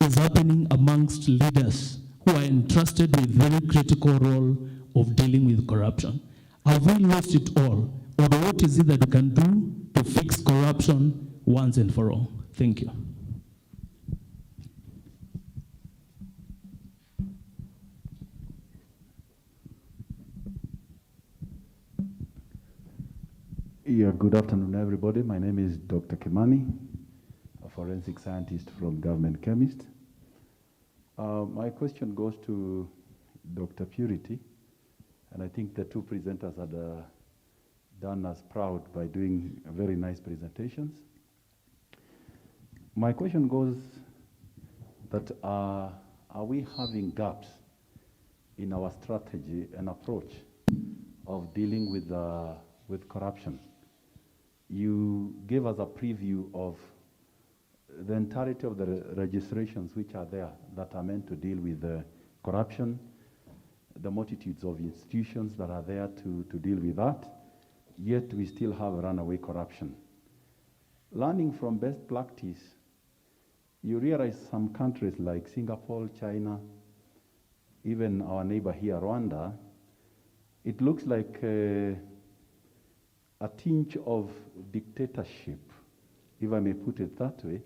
is happening amongst leaders who are entrusted with very critical role of dealing with corruption. Have we lost it all? Or what is it that we can do to fix corruption once and for all? Thank you. Yeah, good afternoon, everybody. My name is Dr. Kimani, a forensic scientist from Government Chemist. My question goes to Dr. Purity, and I think the two presenters had done us proud by doing very nice presentations. My question goes that are we having gaps in our strategy and approach of dealing with corruption? You gave us a preview of the entirety of the registrations which are there that are meant to deal with corruption, the multitudes of institutions that are there to deal with that, yet we still have runaway corruption. Learning from best practice, you realize some countries like Singapore, China, even our neighbor here, Rwanda, it looks like a tinge of dictatorship, if I may put it that way.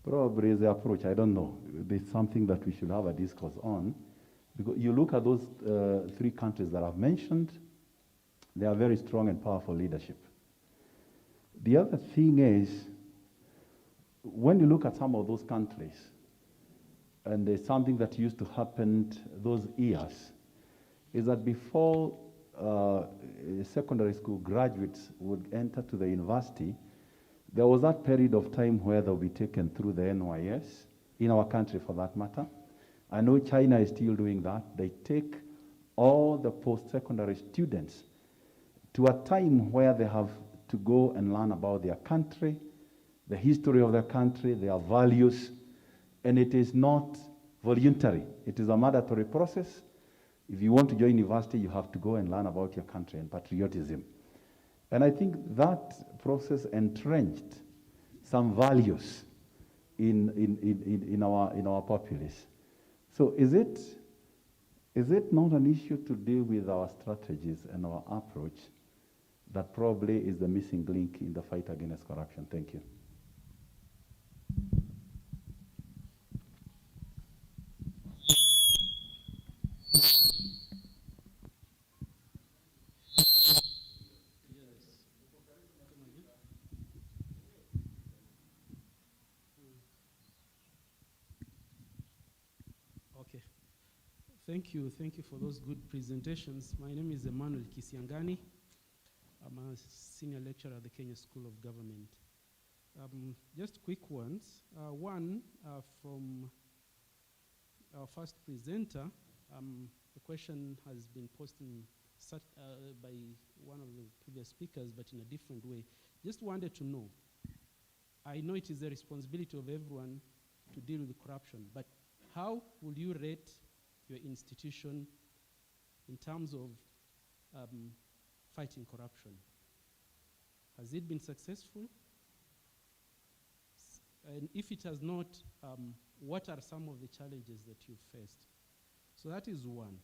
Probably is the approach, I don't know. There's something that we should have a discourse on. Because you look at those three countries that I've mentioned, they are very strong and powerful leadership. The other thing is, when you look at some of those countries, and there's something that used to happen those years, is that before secondary school graduates would enter to the university, there was that period of time where they'll be taken through the NYS, in our country for that matter. I know China is still doing that. They take all the post-secondary students to a time where they have to go and learn about their country, the history of their country, their values, and it is not voluntary. It is a mandatory process. If you want to join university, you have to go and learn about your country and patriotism. And I think that process entrenched some values in our populace. So is it not an issue to deal with our strategies and our approach that probably is the missing link in the fight against corruption? Thank you. Okay. Thank you for those good presentations. My name is Emmanuel Kisiangani. I'm a senior lecturer at the Kenya School of Government. Just quick ones. One from our first presenter. The question has been posed by one of the previous speakers, but in a different way. Just wanted to know, I know it is the responsibility of everyone to deal with corruption, but how will you rate your institution in terms of fighting corruption? Has it been successful? And if it has not, what are some of the challenges that you've faced? So that is one.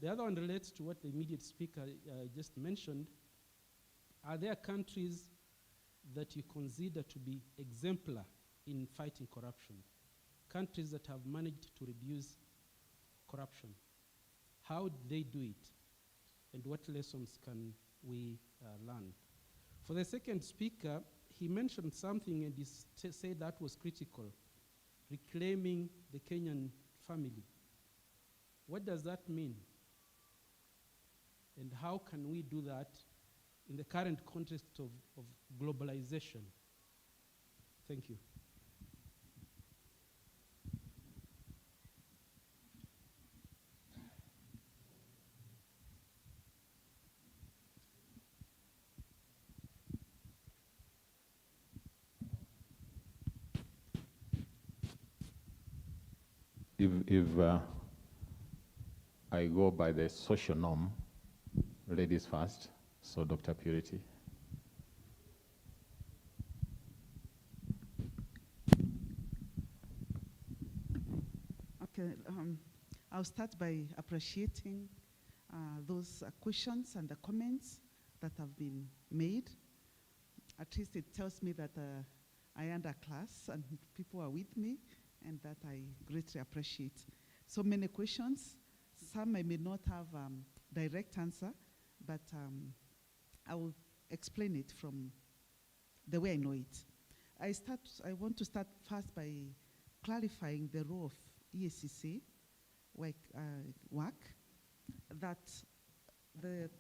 The other one relates to what the immediate speaker just mentioned. Are there countries that you consider to be exemplar in fighting corruption? Countries that have managed to reduce corruption. How do they do it? And what lessons can we learn? For the second speaker, he mentioned something and he said that was critical, reclaiming the Kenyan family. What does that mean? And how can we do that in the current context of globalization? Thank you. If I go by the social norm, ladies first, so Dr. Purity. Okay, I'll start by appreciating those questions and the comments that have been made. At least it tells me that I am under class and people are with me, and that I greatly appreciate. So many questions. Some I may not have direct answer, but I will explain it from the way I know it. I want to start first by clarifying the role of EACC work, that the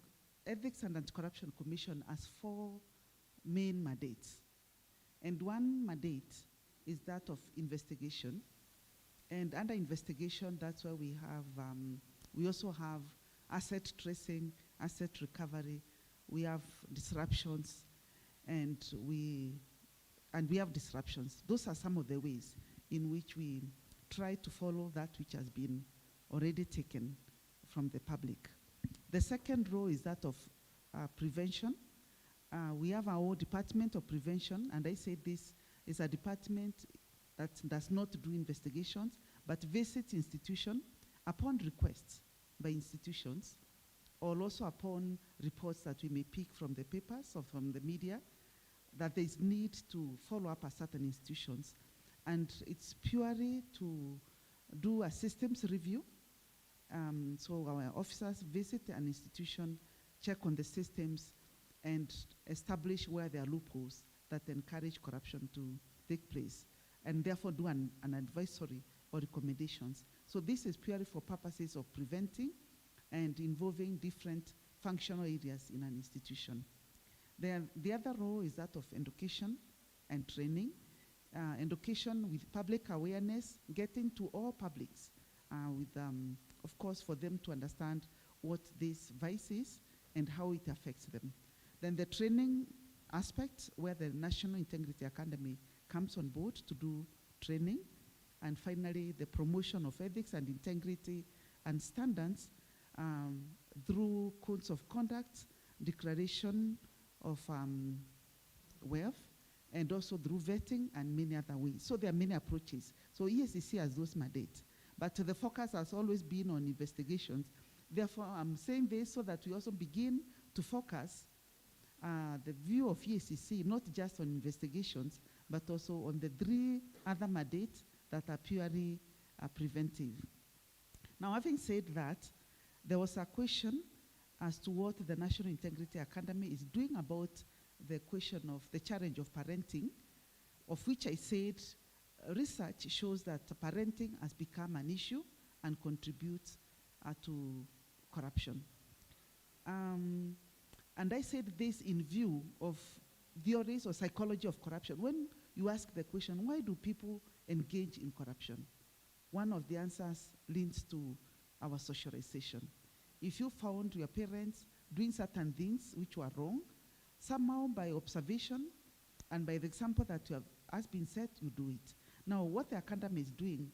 Ethics and Anti-Corruption Commission has 4 main mandates. And one mandate is that of investigation. And under investigation, that's where we have, we also have asset tracing, asset recovery, we have disruptions, and we and we have disruptions. Those are some of the ways in which we try to follow that which has been already taken from the public. The second role is that of prevention. We have our own department of prevention, and I say this is a department that does not do investigations, but visits institutions upon requests by institutions, or also upon reports that we may pick from the papers or from the media, that there is need to follow up at certain institutions. And it's purely to do a systems review. So our officers visit an institution, check on the systems, and establish where there are loopholes that encourage corruption to take place, and therefore do an advisory or recommendations. So this is purely for purposes of preventing and involving different functional areas in an institution. The other role is that of education and training. Education with public awareness, getting to all publics, of course, for them to understand what this vice is and how it affects them. Then the training aspect, where the National Integrity Academy comes on board to do training. And finally, the promotion of ethics and integrity and standards through codes of conduct, declaration of wealth, and also through vetting and many other ways. So there are many approaches. So EACC has those mandates. But the focus has always been on investigations. Therefore, I'm saying this so that we also begin to focus the view of EACC, not just on investigations, but also on the 3 other mandates that are purely preventive. Now, having said that, there was a question as to what the National Integrity Academy is doing about the question of the challenge of parenting, of which I said research shows that parenting has become an issue and contributes to corruption. And I said this in view of theories or psychology of corruption. When you ask the question, why do people engage in corruption? One of the answers leads to our socialization. If you found your parents doing certain things which were wrong, somehow by observation and by the example that you have, has been set, you do it. Now, what the academy is doing,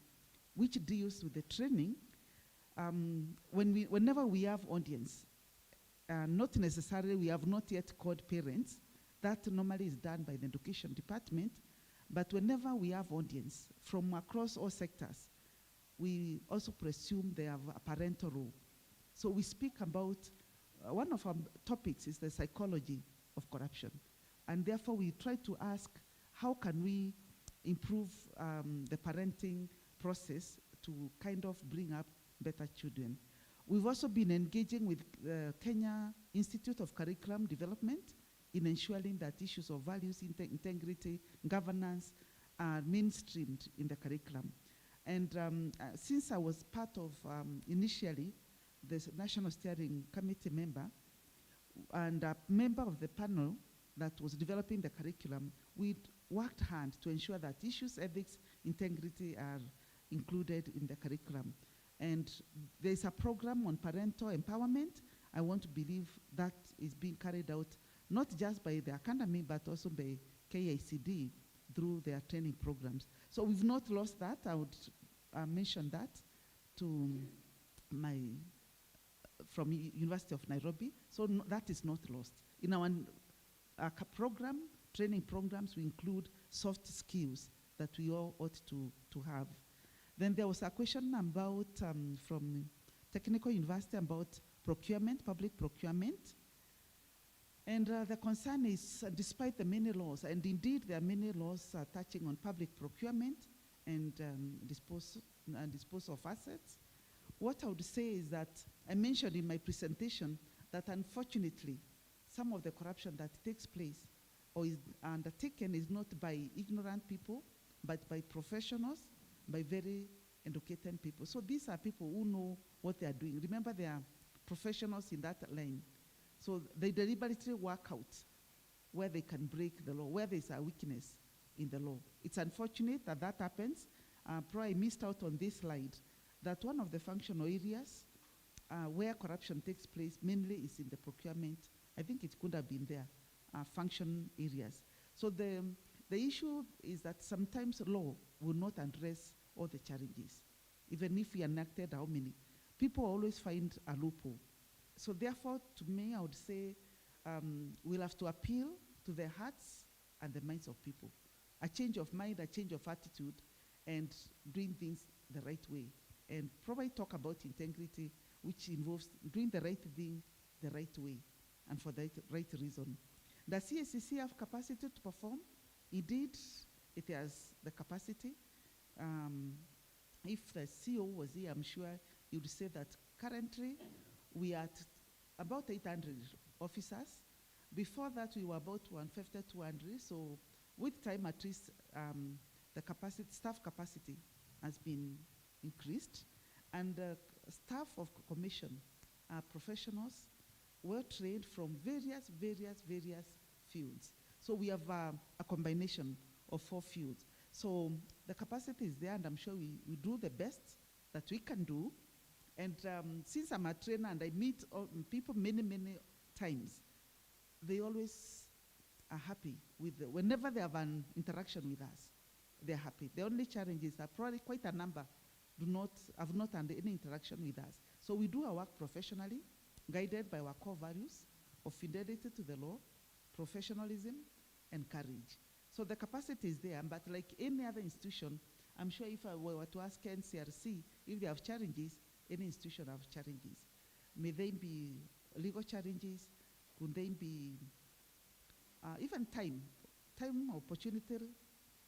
which deals with the training, whenever we have audience, not necessarily we have not yet called parents, that normally is done by the education department, but whenever we have audience from across all sectors, we also presume they have a parental role. So we speak about, one of our topics is the psychology of corruption. And therefore we try to ask, how can we improve the parenting process to kind of bring up better children? We've also been engaging with the Kenya Institute of Curriculum Development in ensuring that issues of values, integrity, governance are mainstreamed in the curriculum. And since I was part of, initially, the National Steering Committee member, and a member of the panel that was developing the curriculum, we worked hard to ensure that issues, ethics, integrity are included in the curriculum. And there's a program on parental empowerment. I want to believe that is being carried out not just by the academy, but also by KICD through their training programs. So we've not lost that. I would mention that to my, from University of Nairobi. So that is not lost. In our program, training programs, we include soft skills that we all ought to have. Then there was a question about, from Technical University about procurement, public procurement. And the concern is, despite the many laws, and indeed there are many laws touching on public procurement and dispose of assets, what I would say is that I mentioned in my presentation that unfortunately some of the corruption that takes place or is undertaken is not by ignorant people, but by professionals, by very educated people. So these are people who know what they are doing. Remember, they are professionals in that line. So they deliberately work out where they can break the law, where there's a weakness in the law. It's unfortunate that that happens. Probably missed out on this slide that one of the functional areas where corruption takes place mainly is in the procurement. I think it could have been there, function areas. So the issue is that sometimes law will not address all the challenges. Even if we enacted how many, people always find a loophole. So therefore, to me, I would say we'll have to appeal to the hearts and the minds of people. A change of mind, a change of attitude, and doing things the right way. And probably talk about integrity, which involves doing the right thing the right way and for the right reason. Does CACC have capacity to perform? Indeed, it has the capacity. If the CEO was here, I'm sure he would say that currently we are at about 800 officers. Before that, we were about 150, 200. So with time, at least the capacity, staff capacity has been increased. And staff of commission are professionals, well trained from various fields. So we have a combination of 4 fields. So the capacity is there, and I'm sure we do the best that we can do. And since I'm a trainer and I meet people many times, they always are happy with whenever they have an interaction with us, they're happy. The only challenge is that probably quite a number have not had any interaction with us. So we do our work professionally, guided by our core values of fidelity to the law, professionalism, and courage. So the capacity is there, but like any other institution, I'm sure if I were to ask NCRC if they have challenges, any institution have challenges. May they be legal challenges? Could they be even time opportunity?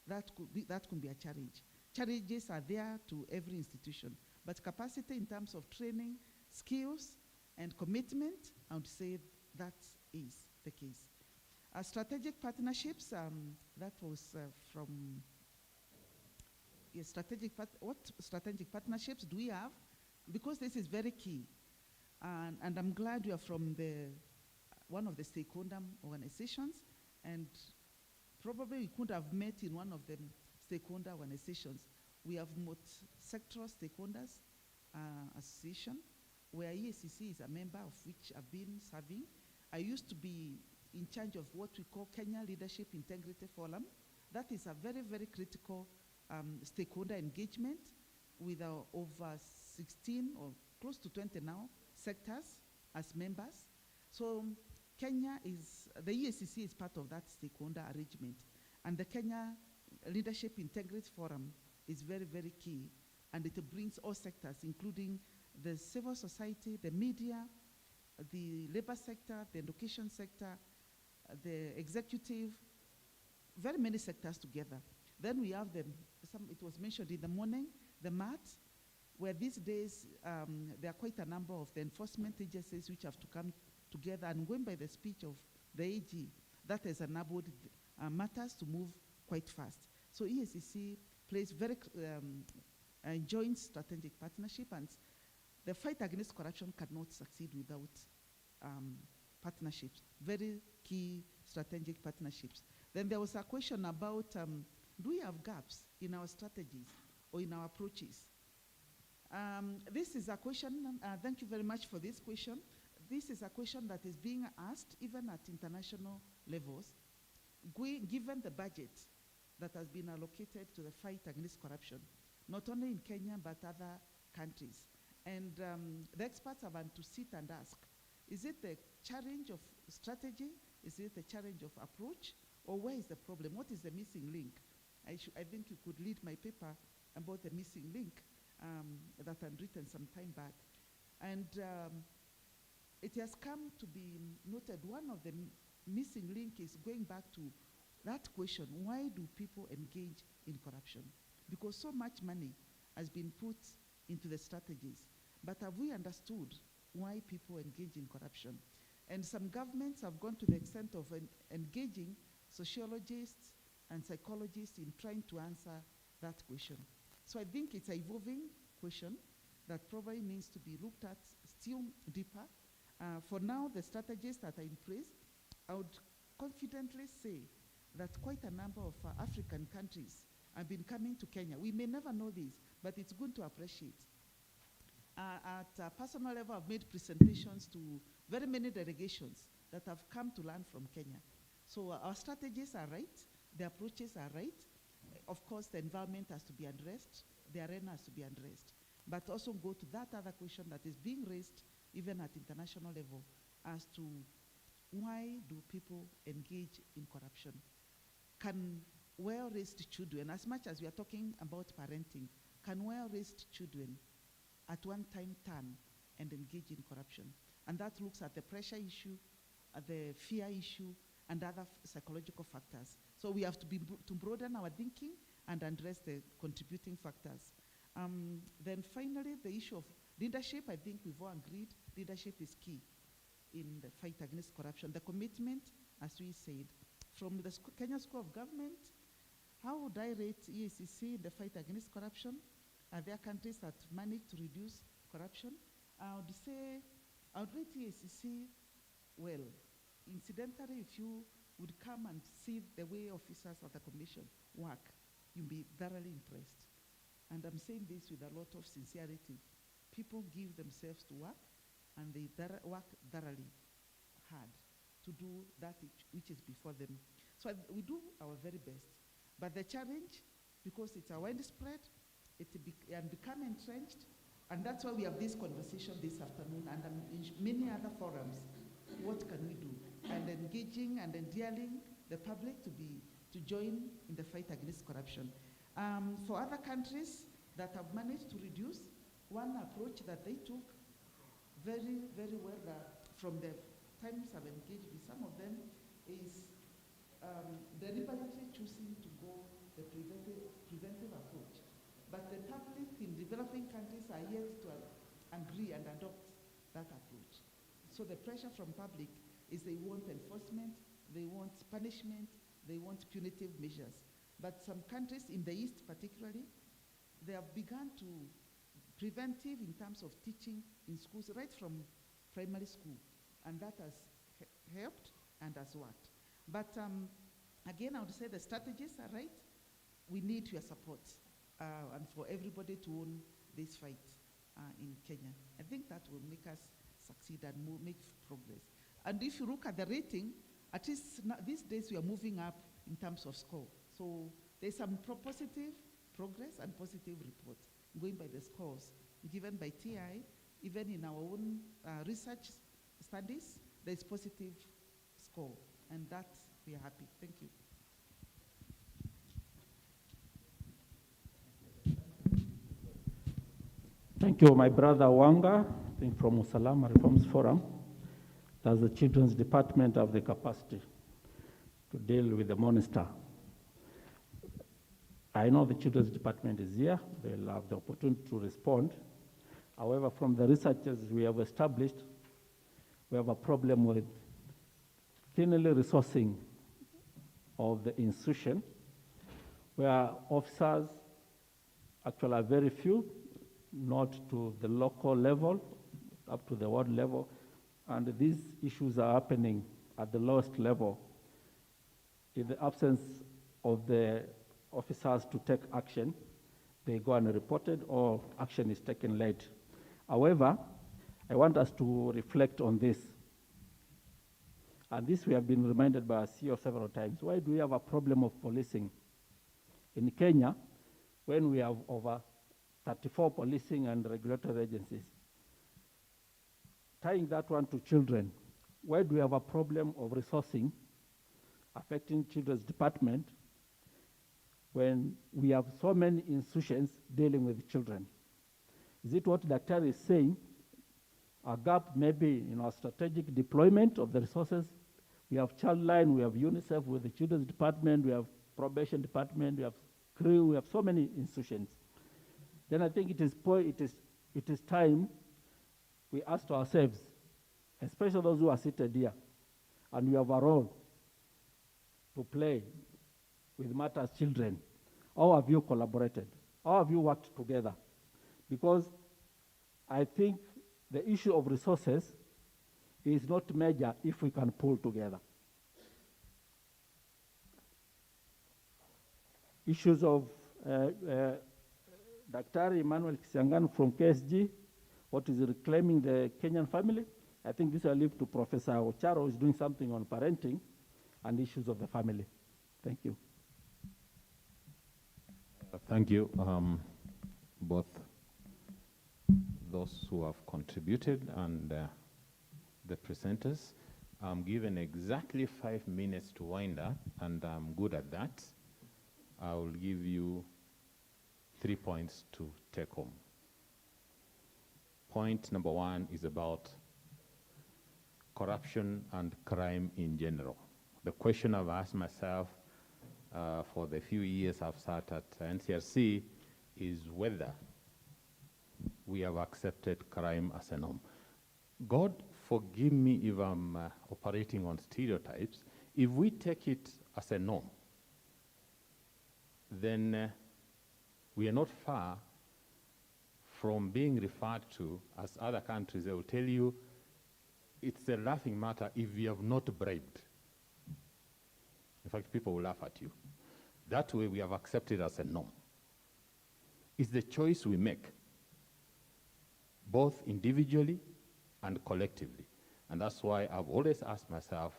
That could be a challenge. Challenges are there to every institution, but capacity in terms of training, skills, and commitment, I would say that is the case. Strategic partnerships, that was from what strategic partnerships do we have? Because this is very key. And I'm glad you are from one of the stakeholder organizations, and probably we could have met in one of the stakeholder organizations. We have sectoral stakeholders association, where EACC is a member of which I've been serving. I used to be in charge of what we call Kenya Leadership Integrity Forum. That is a very critical stakeholder engagement with over 16 or close to 20 now sectors as members. So the EACC is part of that stakeholder arrangement. And the Kenya Leadership Integrity Forum is very key. And it brings all sectors, including the civil society, the media, the labor sector, the education sector, the executive, very many sectors together. Then we have it was mentioned in the morning, the MAT, where these days there are quite a number of the enforcement agencies which have to come together, and going by the speech of the AG, that has enabled matters to move quite fast. So EACC plays joint strategic partnership, and the fight against corruption cannot succeed without partnerships, very key strategic partnerships. Then there was a question about, do we have gaps in our strategies or in our approaches? This is a question, thank you very much for this question. This is a question that is being asked even at international levels, given the budget that has been allocated to the fight against corruption, not only in Kenya, but other countries. And the experts have had to sit and ask, is it the challenge of strategy? Is it the challenge of approach? Or where is the problem? What is the missing link? I think you could lead my paper about the missing link that I'd written some time back. And it has come to be noted, one of the missing link is going back to that question, why do people engage in corruption? Because so much money has been put into the strategies, but have we understood why people engage in corruption? And some governments have gone to the extent of engaging sociologists and psychologists in trying to answer that question. So I think it's an evolving question that probably needs to be looked at still deeper. For now, the strategies that are in place, I would confidently say that quite a number of African countries have been coming to Kenya. We may never know this, but it's good to appreciate. At a personal level, I've made presentations to very many delegations that have come to learn from Kenya. So our strategies are right. The approaches are right. Of course, the environment has to be addressed, the arena has to be addressed, but also go to that other question that is being raised even at international level as to why do people engage in corruption? Can well-raised children, as much as we are talking about parenting, can well-raised children at one time turn and engage in corruption? And that looks at the pressure issue, at the fear issue, and other psychological factors. So we have to to broaden our thinking and address the contributing factors. Then finally, the issue of leadership. I think we've all agreed leadership is key in the fight against corruption. The commitment, as we said, from the Kenya School of Government, how would I rate EACC in the fight against corruption? Are there countries that manage to reduce corruption? I would say, I would rate EACC well. Incidentally, if you would come and see the way officers of the commission work, you'll be thoroughly impressed. And I'm saying this with a lot of sincerity. People give themselves to work, and they work thoroughly hard to do that which is before them. So we do our very best. But the challenge, because it's a widespread, it become entrenched, and that's why we have this conversation this afternoon and in many other forums. What can we do? And engaging and endearing the public to join in the fight against corruption. For other countries that have managed to reduce, one approach that they took very, very well from the times I've engaged with some of them is deliberately choosing to go the preventive approach. But the public in developing countries are yet to agree and adopt that approach. So the pressure from public is they want enforcement, they want punishment, they want punitive measures. But some countries in the East particularly, they have begun to preventive in terms of teaching in schools right from primary school. And that has helped and has worked. But again, I would say the strategies are right. We need your support and for everybody to own this fight in Kenya. I think that will make us succeed and make progress. And if you look at the rating, at least these days we are moving up in terms of score. So there's some positive progress and positive reports going by the scores given by TI. Even in our own research studies, there's positive score, and that we are happy. Thank you. Thank you, my brother Wanga, I think from Usalama Reforms Forum. Does the Children's Department have the capacity to deal with the monster? I know the Children's Department is here. They'll have the opportunity to respond. However, from the researches we have established, we have a problem with thinly resourcing of the institution, where officers actually are very few, not to the local level, up to the world level, and these issues are happening at the lowest level. In the absence of the officers to take action, they go unreported or action is taken late. However, I want us to reflect on this. And this we have been reminded by our CEO several times. Why do we have a problem of policing in Kenya when we have over 34 policing and regulatory agencies? Tying that one to children, why do we have a problem of resourcing affecting Children's Department when we have so many institutions dealing with children? Is it what Dr. is saying? A gap maybe in our strategic deployment of the resources. We have Childline, we have UNICEF with the Children's Department, we have Probation Department, we have CREW, we have so many institutions. Then I think it is time we asked ourselves, especially those who are seated here, and we have a role to play with matters children. How have you collaborated? How have you worked together? Because I think the issue of resources is not major if we can pull together. Issues of Dr. Emmanuel Kisiangani from KSG, what is reclaiming the Kenyan family? I think this will leave to Professor Ocharo, who is doing something on parenting and issues of the family. Thank you. Thank you, both those who have contributed and the presenters. I'm given exactly 5 minutes to wind up, and I'm good at that. I will give you 3 points to take home. Point number 1 is about corruption and crime in general. The question I've asked myself for the few years I've sat at NCRC is whether we have accepted crime as a norm. God forgive me if I'm operating on stereotypes. If we take it as a norm, then we are not far from being referred to as other countries. They will tell you it's a laughing matter if we have not bribed. In fact, people will laugh at you. That way we have accepted as a norm. It's the choice we make, both individually and collectively. And that's why I've always asked myself,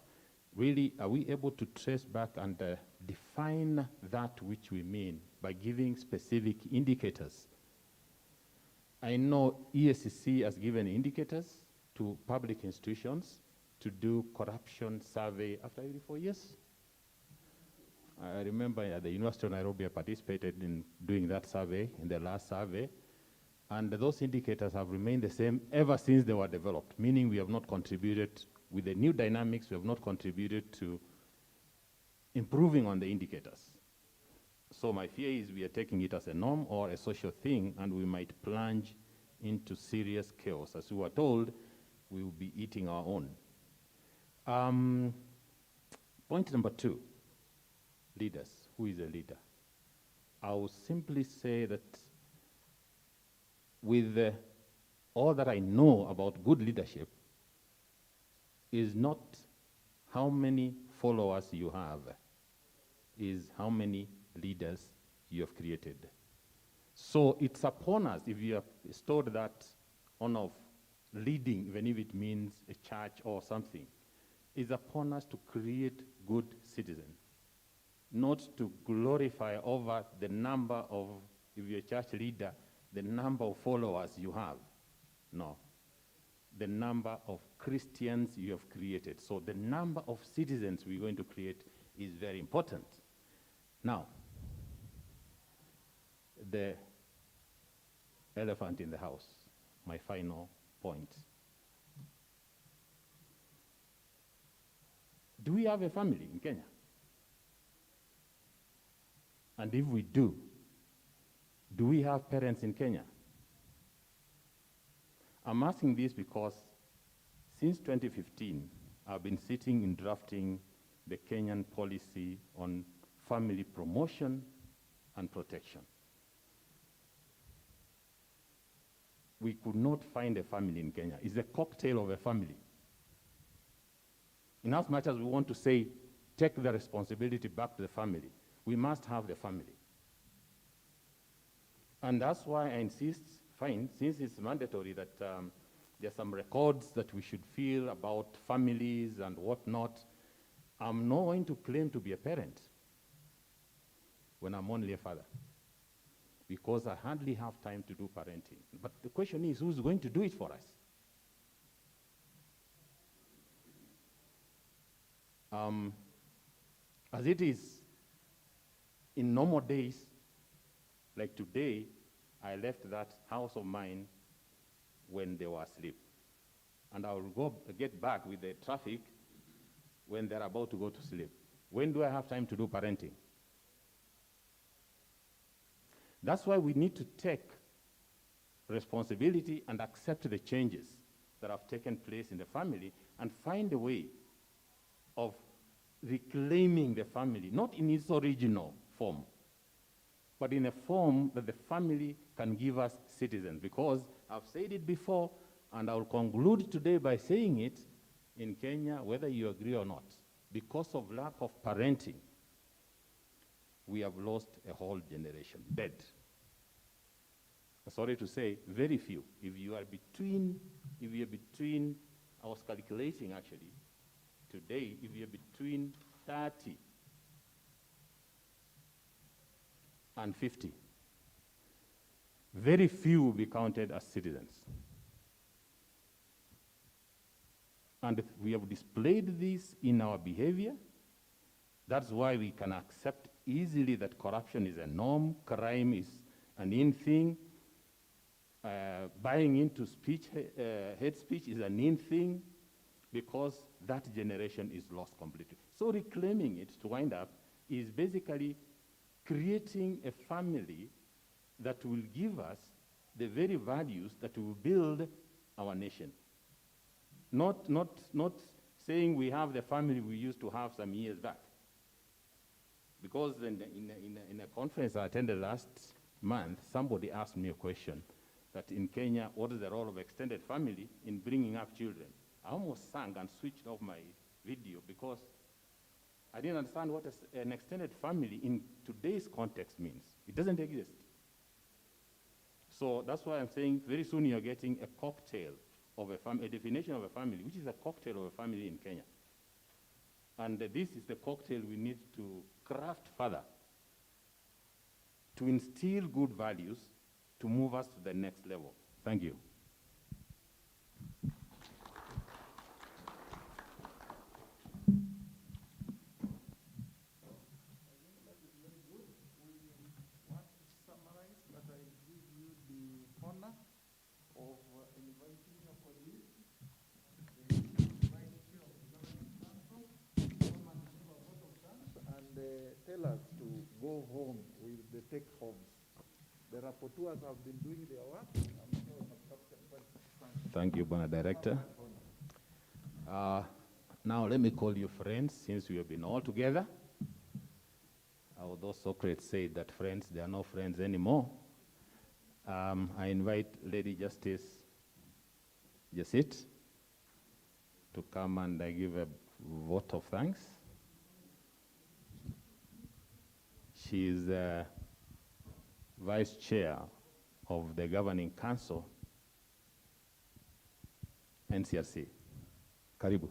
really, are we able to trace back and define that which we mean by giving specific indicators? I know EACC has given indicators to public institutions to do corruption survey after every 4 years. I remember at the University of Nairobi, I participated in doing that survey, in the last survey, and those indicators have remained the same ever since they were developed, meaning we have not contributed, with the new dynamics, we have not contributed to improving on the indicators. So my fear is we are taking it as a norm or a social thing, and we might plunge into serious chaos. As we were told, we will be eating our own. Point number 2, leaders. Who is a leader? I will simply say that with all that I know about good leadership is not how many followers you have, is how many leaders you have created. So it's upon us, if you have stored that honor of leading, even if it means a church or something, it's upon us to create good citizens, not to glorify over the number of, if you're a church leader, the number of followers you have. No. The number of Christians you have created. So the number of citizens we're going to create is very important. Now, the elephant in the house, my final point. Do we have a family in Kenya? And if we do we have parents in Kenya? I'm asking this because since 2015, I've been sitting in drafting the Kenyan policy on family promotion and protection. We could not find a family in Kenya. It's a cocktail of a family. In as much as we want to say, take the responsibility back to the family, we must have the family. And that's why I insist, fine, since it's mandatory that there's some records that we should feel about families and whatnot, I'm not going to claim to be a parent when I'm only a father, because I hardly have time to do parenting. But the question is, who's going to do it for us? As it is, in normal days, like today, I left that house of mine when they were asleep. And I will get back with the traffic when they're about to go to sleep. When do I have time to do parenting? That's why we need to take responsibility and accept the changes that have taken place in the family and find a way of reclaiming the family, not in its original form, but in a form that the family can give us citizens. Because I've said it before, and I'll conclude today by saying it, in Kenya, whether you agree or not, because of lack of parenting, we have lost a whole generation, dead. Sorry to say, very few. If you are between, I was calculating actually, today, if you're between 30 50. Very few will be counted as citizens. And we have displayed this in our behavior. That's why we can accept easily that corruption is a norm, crime is an in thing, buying into speech, hate speech is an in thing, because that generation is lost completely. So reclaiming it, to wind up, is basically creating a family that will give us the very values that will build our nation. Not saying we have the family we used to have some years back. Because in a conference I attended last month, somebody asked me a question that in Kenya, what is the role of extended family in bringing up children? I almost sang and switched off my video because I didn't understand what an extended family in today's context means. It doesn't exist. So that's why I'm saying very soon you're getting a cocktail of a definition of a family, which is a cocktail of a family in Kenya. And this is the cocktail we need to craft further to instill good values to move us to the next level. Thank you. Tell us to go home with the take-homes. The rapporteurs have been doing their work. I'm sure we have captured quite. Thank you, Bwana Director. Now let me call you friends, since we have been all together. Although Socrates said that friends, they are no friends anymore. I invite Lady Justice Jasit to come and give a vote of thanks. She is Vice Chair of the Governing Council, NCRC. Karibu.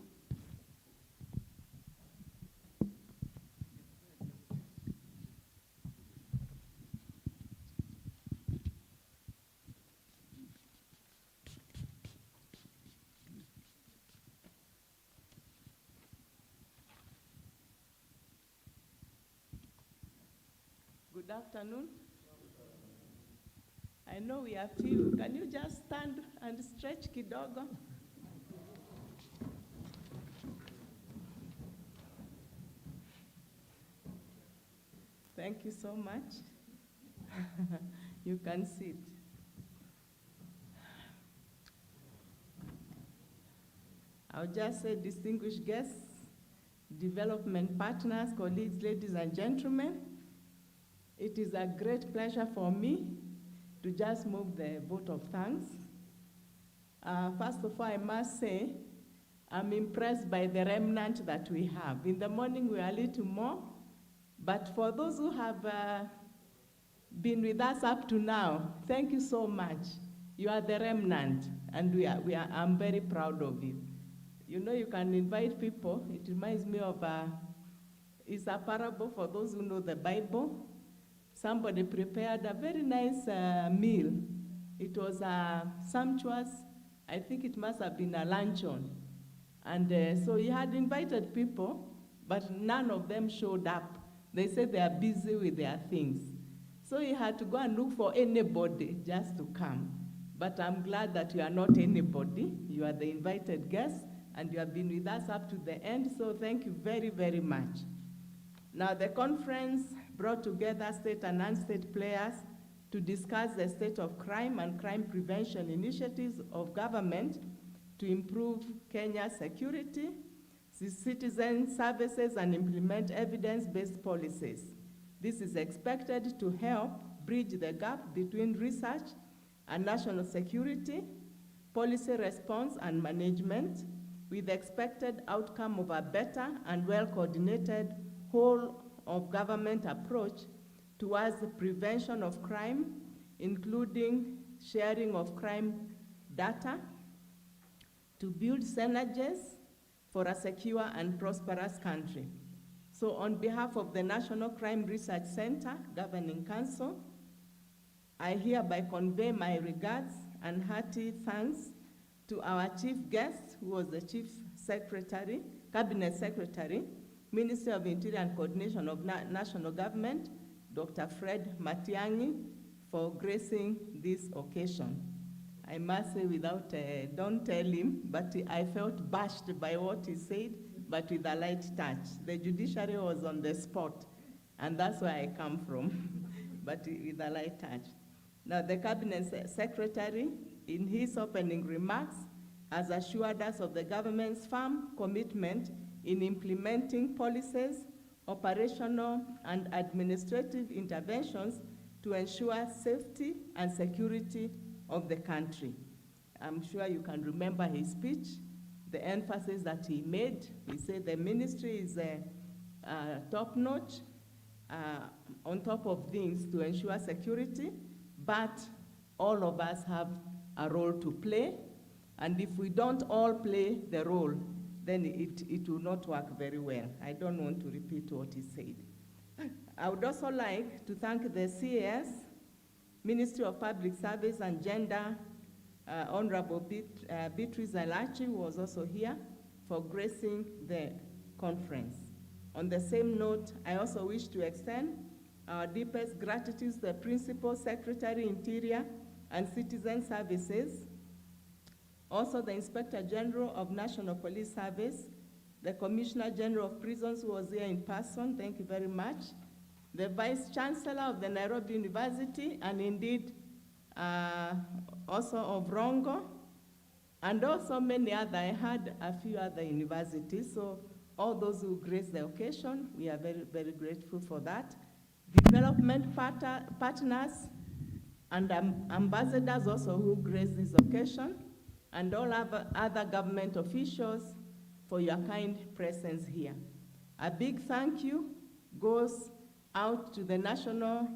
Good afternoon. I know we are few. Can you just stand and stretch kidogo? Thank you so much. You can sit. I'll just say distinguished guests, development partners, colleagues, ladies and gentlemen, it is a great pleasure for me to just move the vote of thanks. First of all, I must say, I'm impressed by the remnant that we have. In the morning, we are a little more, but for those who have been with us up to now, thank you so much. You are the remnant, and I'm very proud of you. You know, you can invite people. It reminds me of, it's a parable for those who know the Bible. Somebody prepared a very nice meal. It was sumptuous. I think it must have been a luncheon. And so he had invited people, but none of them showed up. They said they are busy with their things. So he had to go and look for anybody just to come. But I'm glad that you are not anybody. You are the invited guests, and you have been with us up to the end. So thank you very, very much. Now, the conference brought together state and non-state players to discuss the state of crime and crime prevention initiatives of government to improve Kenya's security, citizen services, and implement evidence-based policies. This is expected to help bridge the gap between research and national security, policy response and management, with the expected outcome of a better and well-coordinated whole of government approach towards the prevention of crime, including sharing of crime data, to build synergies for a secure and prosperous country. So on behalf of the National Crime Research Center Governing Council, I hereby convey my regards and hearty thanks to our chief guest, who was the Chief Secretary, Cabinet Secretary, Ministry of Interior and Coordination of National Government, Dr. Fred Matiang'i, for gracing this occasion. I must say, without, don't tell him, but I felt bashed by what he said, but with a light touch. The judiciary was on the spot, and that's where I come from, but with a light touch. Now, the Cabinet Secretary, in his opening remarks, has assured us of the government's firm commitment in implementing policies, operational and administrative interventions to ensure safety and security of the country. I'm sure you can remember his speech, the emphasis that he made. He said the ministry is top-notch, on top of things to ensure security, but all of us have a role to play, and if we don't all play the role, then it will not work very well. I don't want to repeat what he said. I would also like to thank the CAS, Ministry of Public Service and Gender, Honorable Beatrice Alachi, who was also here, for gracing the conference. On the same note, I also wish to extend our deepest gratitude to the Principal Secretary, Interior and Citizen Services, also the Inspector General of National Police Service, the Commissioner General of Prisons, who was here in person, thank you very much, the Vice Chancellor of the Nairobi University, and indeed also of Rongo, and also many other. I had a few other universities, so all those who graced the occasion, we are very, very grateful for that. Development partners and ambassadors also who graced this occasion, and all other government officials for your kind presence here. A big thank you goes out to the National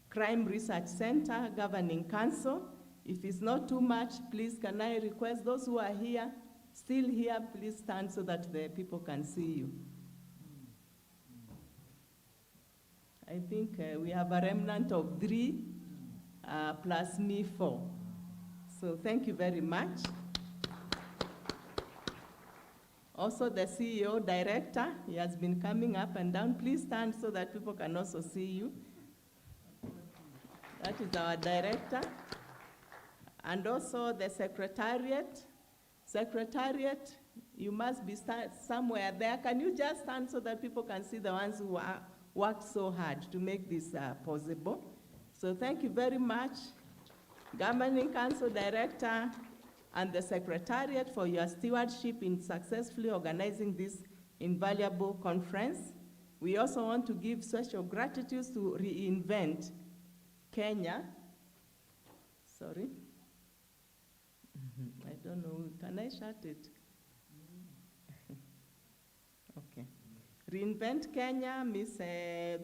Crime Research Center Governing Council. If it's not too much, please can I request those who are here, still here, please stand so that the people can see you. I think we have a remnant of 3 plus me 4. So thank you very much. Also the CEO, Director, he has been coming up and down. Please stand so that people can also see you. That is our Director. And also the Secretariat. Secretariat, you must be somewhere there. Can you just stand so that people can see the ones who worked so hard to make this possible? So thank you very much, Governing Council Director and the Secretariat, for your stewardship in successfully organizing this invaluable conference. We also want to give special gratitude to Reinvent Kenya. Sorry. I don't know, can I shut it? Okay. Reinvent Kenya,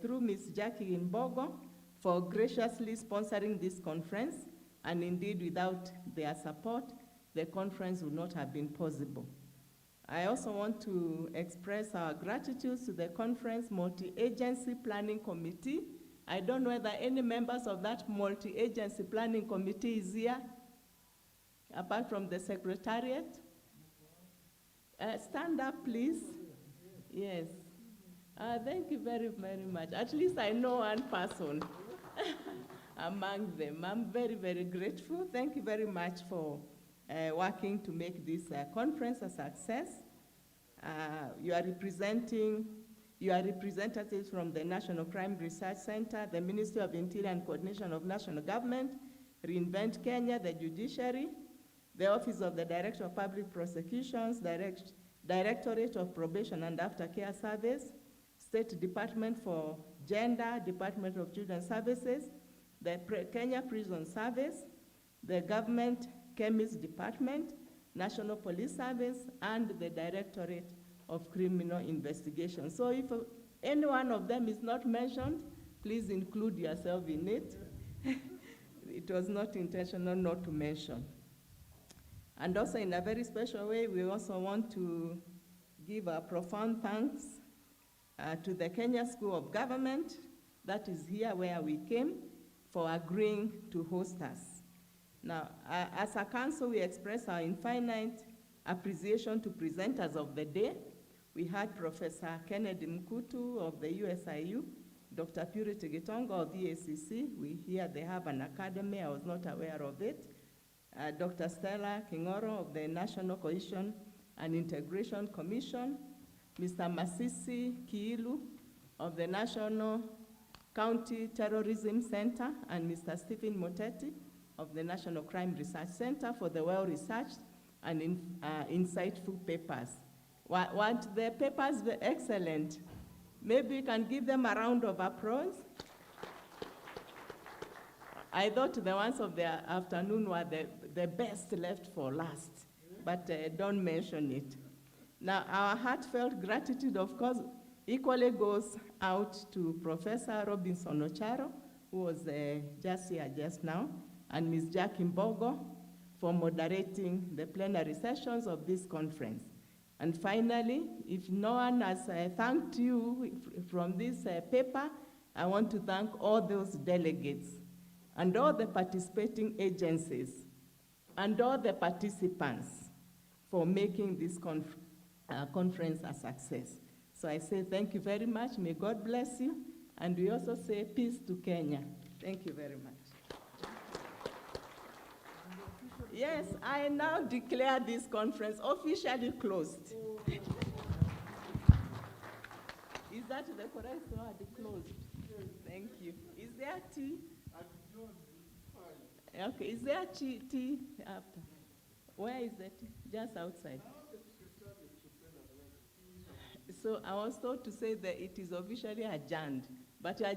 through Ms. Jackie Mbogo, for graciously sponsoring this conference, and indeed without their support, the conference would not have been possible. I also want to express our gratitude to the conference multi-agency planning committee. I don't know whether any members of that multi-agency planning committee is here, apart from the Secretariat. Stand up, please. Yes. Thank you very, very much. At least I know one person among them. I'm very, very grateful. Thank you very much for working to make this conference a success. You are representatives from the National Crime Research Center, the Ministry of Interior and Coordination of National Government, Reinvent Kenya, the Judiciary, the Office of the Director of Public Prosecutions, Directorate of Probation and Aftercare Service, State Department for Gender, Department of Children's Services, the Kenya Prison Service, the Government Chemist Department, National Police Service, and the Directorate of Criminal Investigation. So if any one of them is not mentioned, please include yourself in it. It was not intentional not to mention. And also in a very special way, we also want to give a profound thanks to the Kenya School of Government, that is here where we came, for agreeing to host us. Now, as a council, we express our infinite appreciation to presenters of the day. We had Professor Kennedy Mkutu of the USIU, Dr. Purity Gitonga of the ACC. We hear they have an academy. I was not aware of it. Dr. Stella Kingoro of the National Cohesion and Integration Commission, Mr. Masisi Kiilu of the National County Terrorism Center, and Mr. Stephen Moteti of the National Crime Research Center for the well-researched and insightful papers. What the papers were excellent. Maybe we can give them a round of applause. I thought the ones of the afternoon were the best left for last, but don't mention it. Now, our heartfelt gratitude, of course, equally goes out to Professor Robinson Ocharo, who was just here just now, and Ms. Jackie Mbogo for moderating the plenary sessions of this conference. And finally, if no one has thanked you from this paper, I want to thank all those delegates and all the participating agencies and all the participants for making this conference a success. So I say thank you very much. May God bless you. And we also say peace to Kenya. Thank you very much. Yes, I now declare this conference officially closed. Is that the correct word, closed? Thank you. Is there tea? Okay, is there tea after? Where is the tea? Just outside. So I was told to say that it is officially adjourned, but